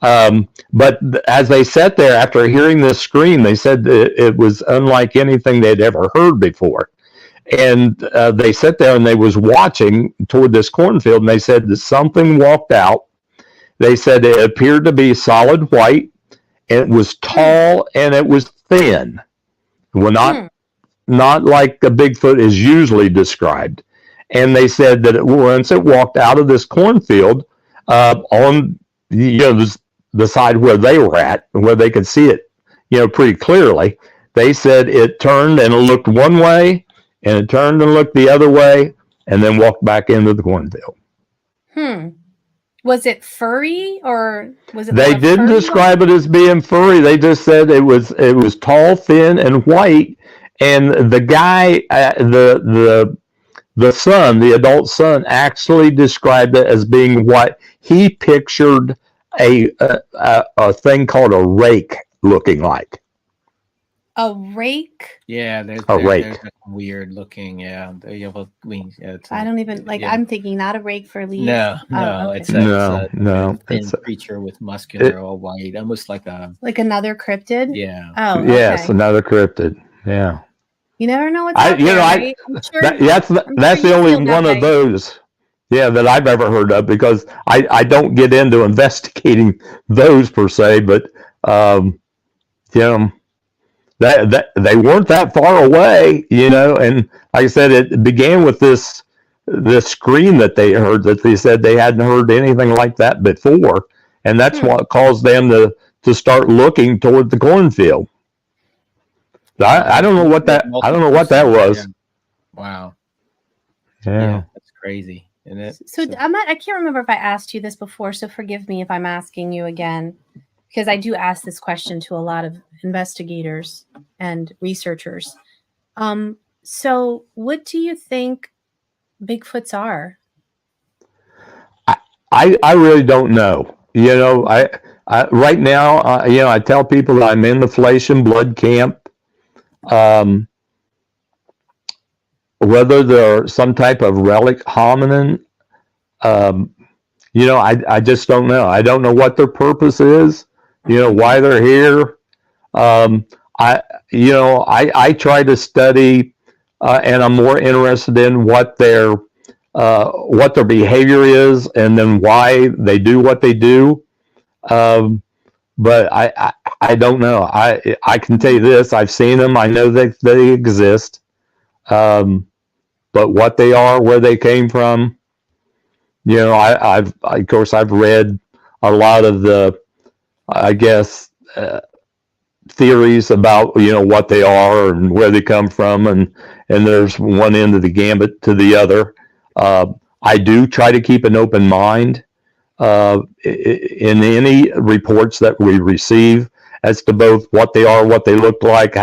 But as they sat there after hearing this scream, they said that it was unlike anything they'd ever heard before. And they sat there and they was watching toward this cornfield, and they said that something walked out. They said it appeared to be solid white, and it was tall and it was thin. Well, not like a Bigfoot is usually described. And they said that once it walked out of this cornfield on the side where they were at, where they could see it, pretty clearly, they said it turned and looked one way, and it turned and looked the other way, and then walked back into the cornfield. Was it furry or was it? They didn't describe it as being furry. They just said it was tall, thin, and white. And the guy, the son, the adult son, actually described it as being what he pictured a thing called a rake looking like. A rake? Yeah, there's weird looking. Yeah, I don't even like. I'm thinking not a rake for leaves. No, okay. it's a thin it's creature with muscular, all white, almost like another cryptid. Yeah. Oh, okay. Yes, another cryptid. Yeah. You never know what's out there, right? That's the only one of those. Yeah, that I've ever heard of, because I don't get into investigating those per se, but that they weren't that far away, and like I said, it began with this scream that they heard, that they said they hadn't heard anything like that before, and that's what caused them to start looking toward the cornfield. I don't know what that was. Yeah. Wow. Yeah, that's crazy. So I can't remember if I asked you this before, so forgive me if I'm asking you again, because I do ask this question to a lot of investigators and researchers. So what do you think Bigfoots are? I really don't know. I right now, I tell people that I'm in the Flesh and Blood camp. Whether they're some type of relic hominin, I just don't know. I don't know what their purpose is, why they're here. I try to study, and I'm more interested in what their behavior is, and then why they do what they do. But I don't know. I can tell you this: I've seen them. I know that they exist. But what they are, where they came from, I've of course I've read a lot of the, I guess, theories about what they are and where they come from, and there's one end of the gambit to the other. I do try to keep an open mind in any reports that we receive as to both what they are, what they look like,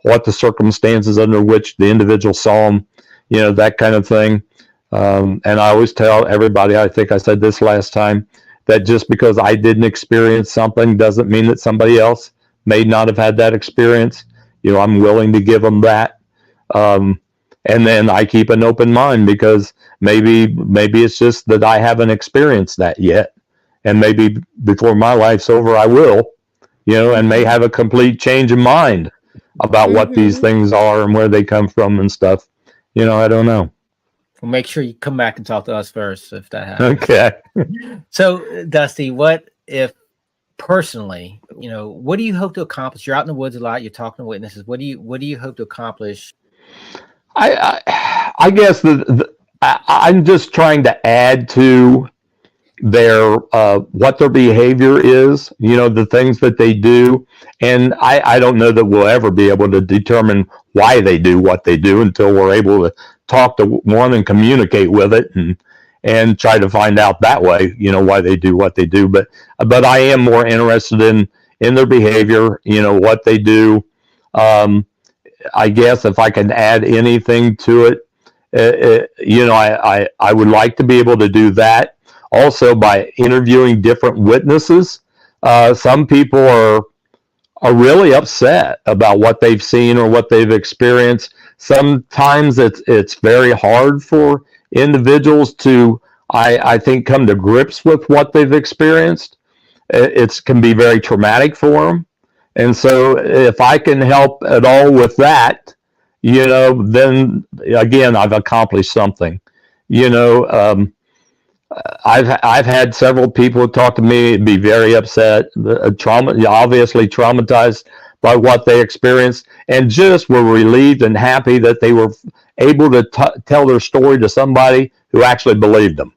what the circumstances under which the individual saw them, that kind of thing. And I always tell everybody, I think I said this last time, that just because I didn't experience something doesn't mean that somebody else may not have had that experience. I'm willing to give them that. And then I keep an open mind, because maybe it's just that I haven't experienced that yet. And maybe before my life's over, I will, and may have a complete change of mind about what these things are and where they come from and stuff. I don't know. Well, make sure you come back and talk to us first if that happens. Okay. So, Dusty, what if personally, what do you hope to accomplish? You're out in the woods a lot. You're talking to witnesses. What do you hope to accomplish? I guess I'm just trying to add to their what their behavior is, the things that they do. And I don't know that we'll ever be able to determine why they do what they do until we're able to talk to one and communicate with it and try to find out that way, why they do what they do. But I am more interested in their behavior, what they do. I guess if I can add anything to it, I would like to be able to do that. Also, by interviewing different witnesses. Some people are really upset about what they've seen or what they've experienced. Sometimes it's very hard for individuals to, I think, come to grips with what they've experienced. It can be very traumatic for them. And so if I can help at all with that, then again, I've accomplished something. I've had several people talk to me, be very upset, obviously traumatized by what they experienced, and just were relieved and happy that they were able to tell their story to somebody who actually believed them,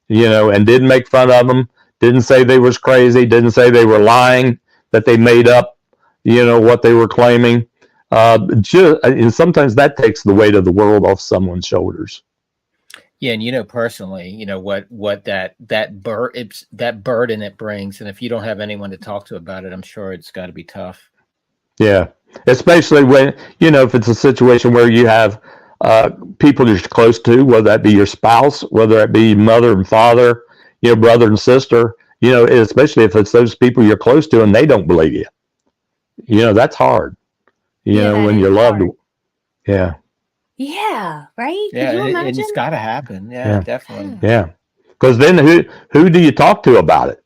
and didn't make fun of them, didn't say they was crazy, didn't say they were lying, that they made up, what they were claiming. And sometimes that takes the weight of the world off someone's shoulders. Yeah, and personally, what that burden it brings, and if you don't have anyone to talk to about it, I'm sure it's got to be tough. Yeah, especially when if it's a situation where you have people you're close to, whether that be your spouse, whether that be mother and father, brother and sister, especially if it's those people you're close to and they don't believe you. That's hard. When you're loved. Yeah. Yeah, right? Yeah, Could you imagine? and it's got to happen. Yeah, definitely. Yeah, because then who do you talk to about it?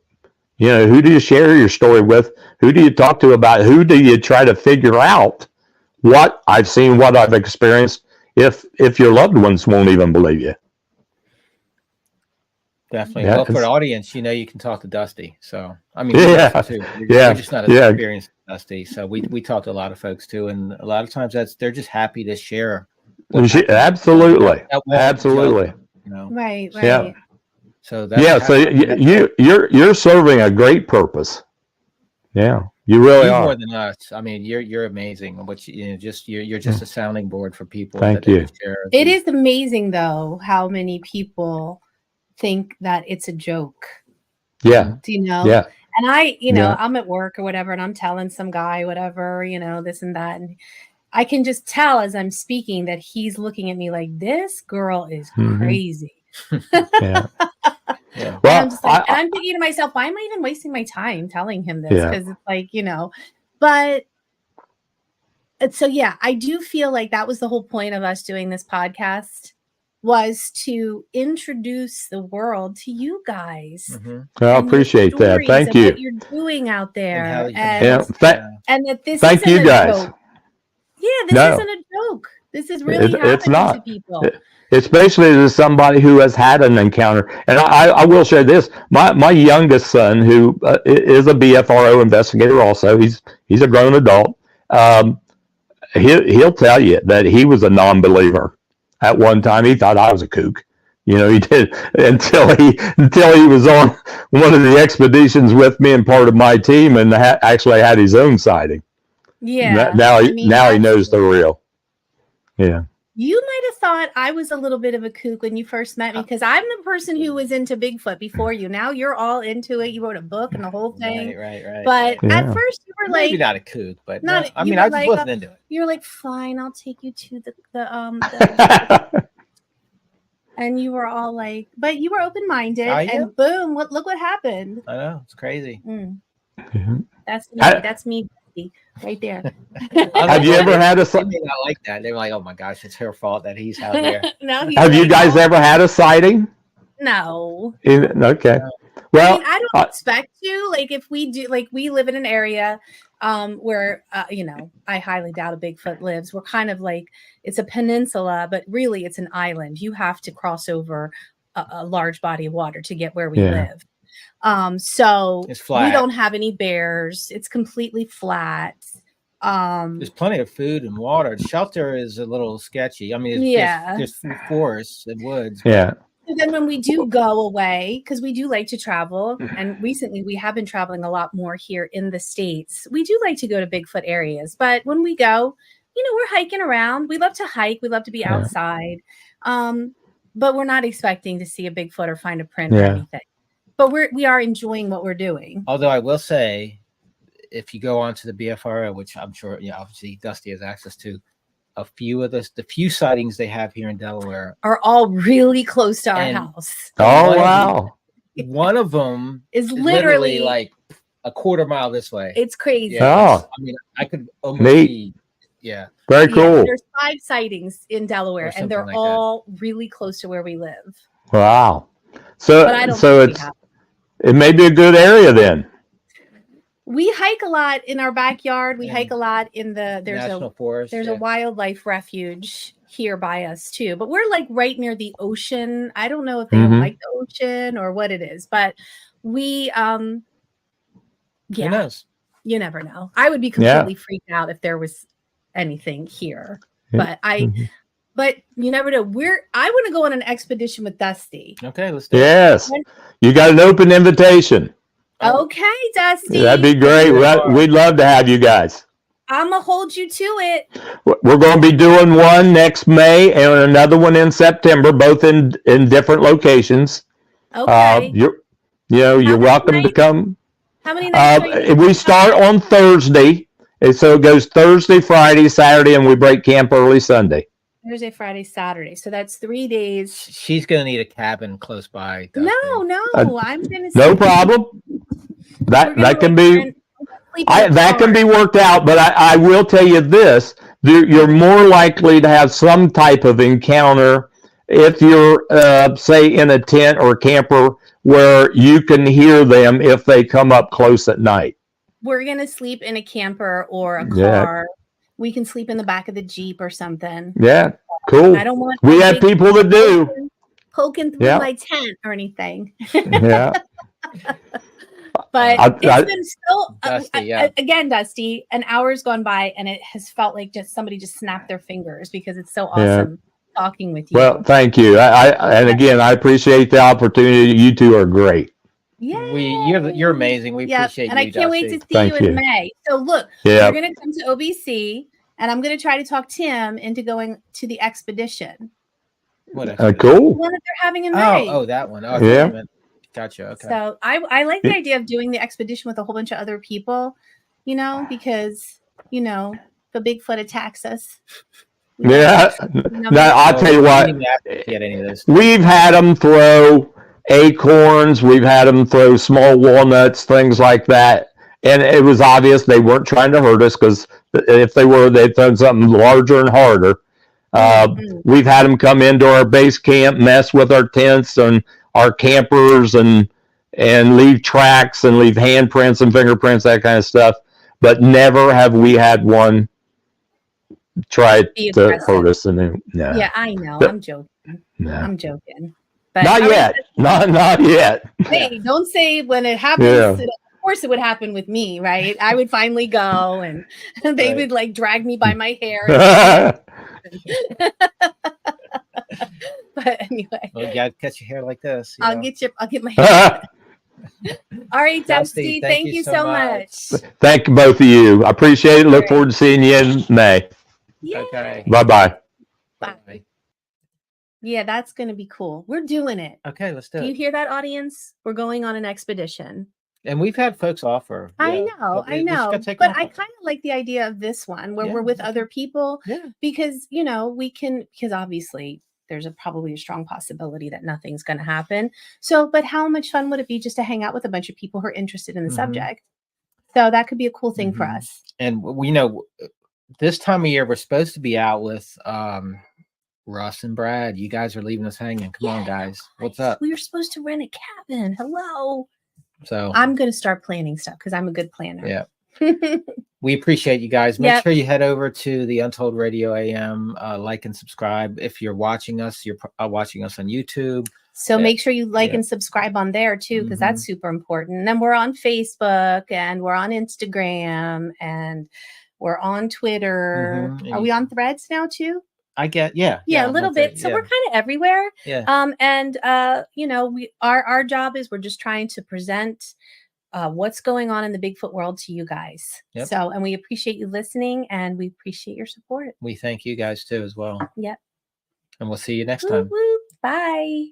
Who do you share your story with? Who do you talk to about it? Who do you try to figure out what I've seen, what I've experienced, if your loved ones won't even believe you? Definitely. Yeah, well, for the audience, you can talk to Dusty. So, I mean, too. We're just not as experienced as Dusty. So we talk to a lot of folks too, and a lot of times they're just happy to share. Absolutely. Absolutely. Right. Yeah. So so you're serving a great purpose. Yeah, you really are. More than us. I mean, you're amazing. But you're just a sounding board for people. Thank you. It is amazing though how many people think that it's a joke. Yeah. Do you know? Yeah. And I'm at work or whatever, and I'm telling some guy whatever, this and that, and I can just tell as I'm speaking that he's looking at me like, this girl is crazy. Yeah. Yeah. Well, I'm just like, and I'm thinking to myself, why am I even wasting my time telling him this? Because it's like, but so yeah, I do feel like that was the whole point of us doing this podcast, was to introduce the world to you guys. I appreciate that. Thank you. What you're doing out there, and that this thank isn't you a guys. joke. Yeah, this isn't a joke. This is really happening it's not. to people. Especially as somebody who has had an encounter. And I will share this. My youngest son, who is a BFRO investigator also, he's a grown adult. He'll tell you that he was a non-believer. At one time, he thought I was a kook. You know, he did until he was on one of the expeditions with me and part of my team, and actually had his own sighting. Yeah. Now he knows they're real. Yeah. You might have thought I was a little bit of a kook when you first met me, because I'm the person who was into Bigfoot before you. Now you're all into it. You wrote a book and the whole thing. Right. But at first you were like, maybe not a kook, but not. I mean, I just wasn't into it. You're like, fine, I'll take you to the and you were all like, but you were open-minded, and boom, look what happened. I know, it's crazy. That's me. Right there. Have you ever had a sighting? I like that. They were like, "Oh my gosh, it's her fault that he's out here." No, have you guys ever had a sighting? No. Okay. Well, I mean, I don't expect to. Like, if we do, like, we live in an area where I highly doubt a Bigfoot lives. We're kind of like, it's a peninsula, but really it's an island. You have to cross over a large body of water to get where we live. So we don't have any bears. It's completely flat. There's plenty of food and water. The shelter is a little sketchy. I mean, there's forests and woods. Yeah. So then when we do go away, because we do like to travel, and recently we have been traveling a lot more here in the States, we do like to go to Bigfoot areas. But when we go, we're hiking around. We love to hike. We love to be outside. But we're not expecting to see a Bigfoot or find a print or anything. But we are enjoying what we're doing. Although I will say, if you go onto the BFRO, which I'm sure, obviously Dusty has access to, a few of the few sightings they have here in Delaware are all really close to our house. Oh, wow. One of them is literally like a quarter mile this way. It's crazy. Yeah, I mean, I could almost see. Yeah. Very cool. There's 5 sightings in Delaware, and they're all really close to where we live. Wow. So it may be a good area then. We hike a lot in our backyard. We hike a lot in there's National Forest. There's a wildlife refuge here by us too. But we're like right near the ocean. I don't know if they don't like the ocean or what it is, but we Who knows? You never know. I would be completely freaked out if there was anything here. But but you never know. I want to go on an expedition with Dusty. Okay, let's do it. Yes. You got an open invitation. Okay, Dusty. That'd be great. We'd love to have you guys. I'm going to hold you to it. We're going to be doing one next May and another one in September, both in different locations. Okay. You're welcome to come. How many nights? We start on Thursday. And so it goes Thursday, Friday, Saturday, and we break camp early Sunday. Thursday, Friday, Saturday. So that's 3 days. She's going to need a cabin close by. No, I'm going to. No problem. That can be. That can be worked out, but I will tell you this: you're more likely to have some type of encounter if you're, say, in a tent or a camper where you can hear them if they come up close at night. We're going to sleep in a camper or a car. We can sleep in the back of the Jeep or something. Yeah, cool. I don't want. We have people that do poking through my tent or anything. Yeah. But it's been so Dusty, again, Dusty, an hour's gone by and it has felt like somebody just snapped their fingers because it's so awesome talking with you. Well, thank you. And again, I appreciate the opportunity. You two are great. Yeah, you're amazing. We appreciate you. And I can't wait to see you in May. So look, we're going to come to OBC, and I'm going to try to talk Tim into going to the expedition. Cool. The one that they're having in May. Oh, that one. Oh, yeah. Gotcha. Okay. So I like the idea of doing the expedition with a whole bunch of other people, because if a Bigfoot attacks us. I'll tell you what. We've had them throw acorns. We've had them throw small walnuts, things like that. And it was obvious they weren't trying to hurt us because if they were, they'd throw something larger and harder. We've had them come into our base camp, mess with our tents and our campers, and leave tracks and leave handprints and fingerprints, that kind of stuff. But never have we had one try to hurt us. And no. Yeah, I know. I'm joking. No. I'm joking. But not yet. Not yet. Hey, don't say when it happens. Yeah. Of course, it would happen with me, right? I would finally go, and they would like drag me by my hair. But anyway, well, you gotta catch your hair like this. I'll get my hair. All right, Dusty, thank you so much. Thank you, both of you. I appreciate it. Look forward to seeing you in May. Yay. Okay. Bye-bye. Bye. Yeah, that's going to be cool. We're doing it. Okay, let's do it. Do you hear that, audience? We're going on an expedition. And we've had folks offer. I know. But I kind of like the idea of this one where we're with other people. Yeah. Because, you know, because obviously there's probably a strong possibility that nothing's going to happen. So, but how much fun would it be just to hang out with a bunch of people who are interested in the subject? So that could be a cool thing for us. And we know this time of year, we're supposed to be out with Russ and Brad. You guys are leaving us hanging. Come on, guys. What's up? We were supposed to rent a cabin. Hello. So I'm going to start planning stuff because I'm a good planner. Yeah. We appreciate you guys. Make sure you head over to the Untold Radio AM, like and subscribe. If you're watching us, you're watching us on YouTube. So make sure you like and subscribe on there too, because that's super important. And then we're on Facebook and we're on Instagram and we're on Twitter. Are we on Threads now too? I get, a little bit. So we're kind of everywhere. Yeah. And you know, our job is we're just trying to present what's going on in the Bigfoot world to you guys. Yep. So, and we appreciate you listening and we appreciate your support. We thank you guys too as well. Yep. And we'll see you next time. Bye.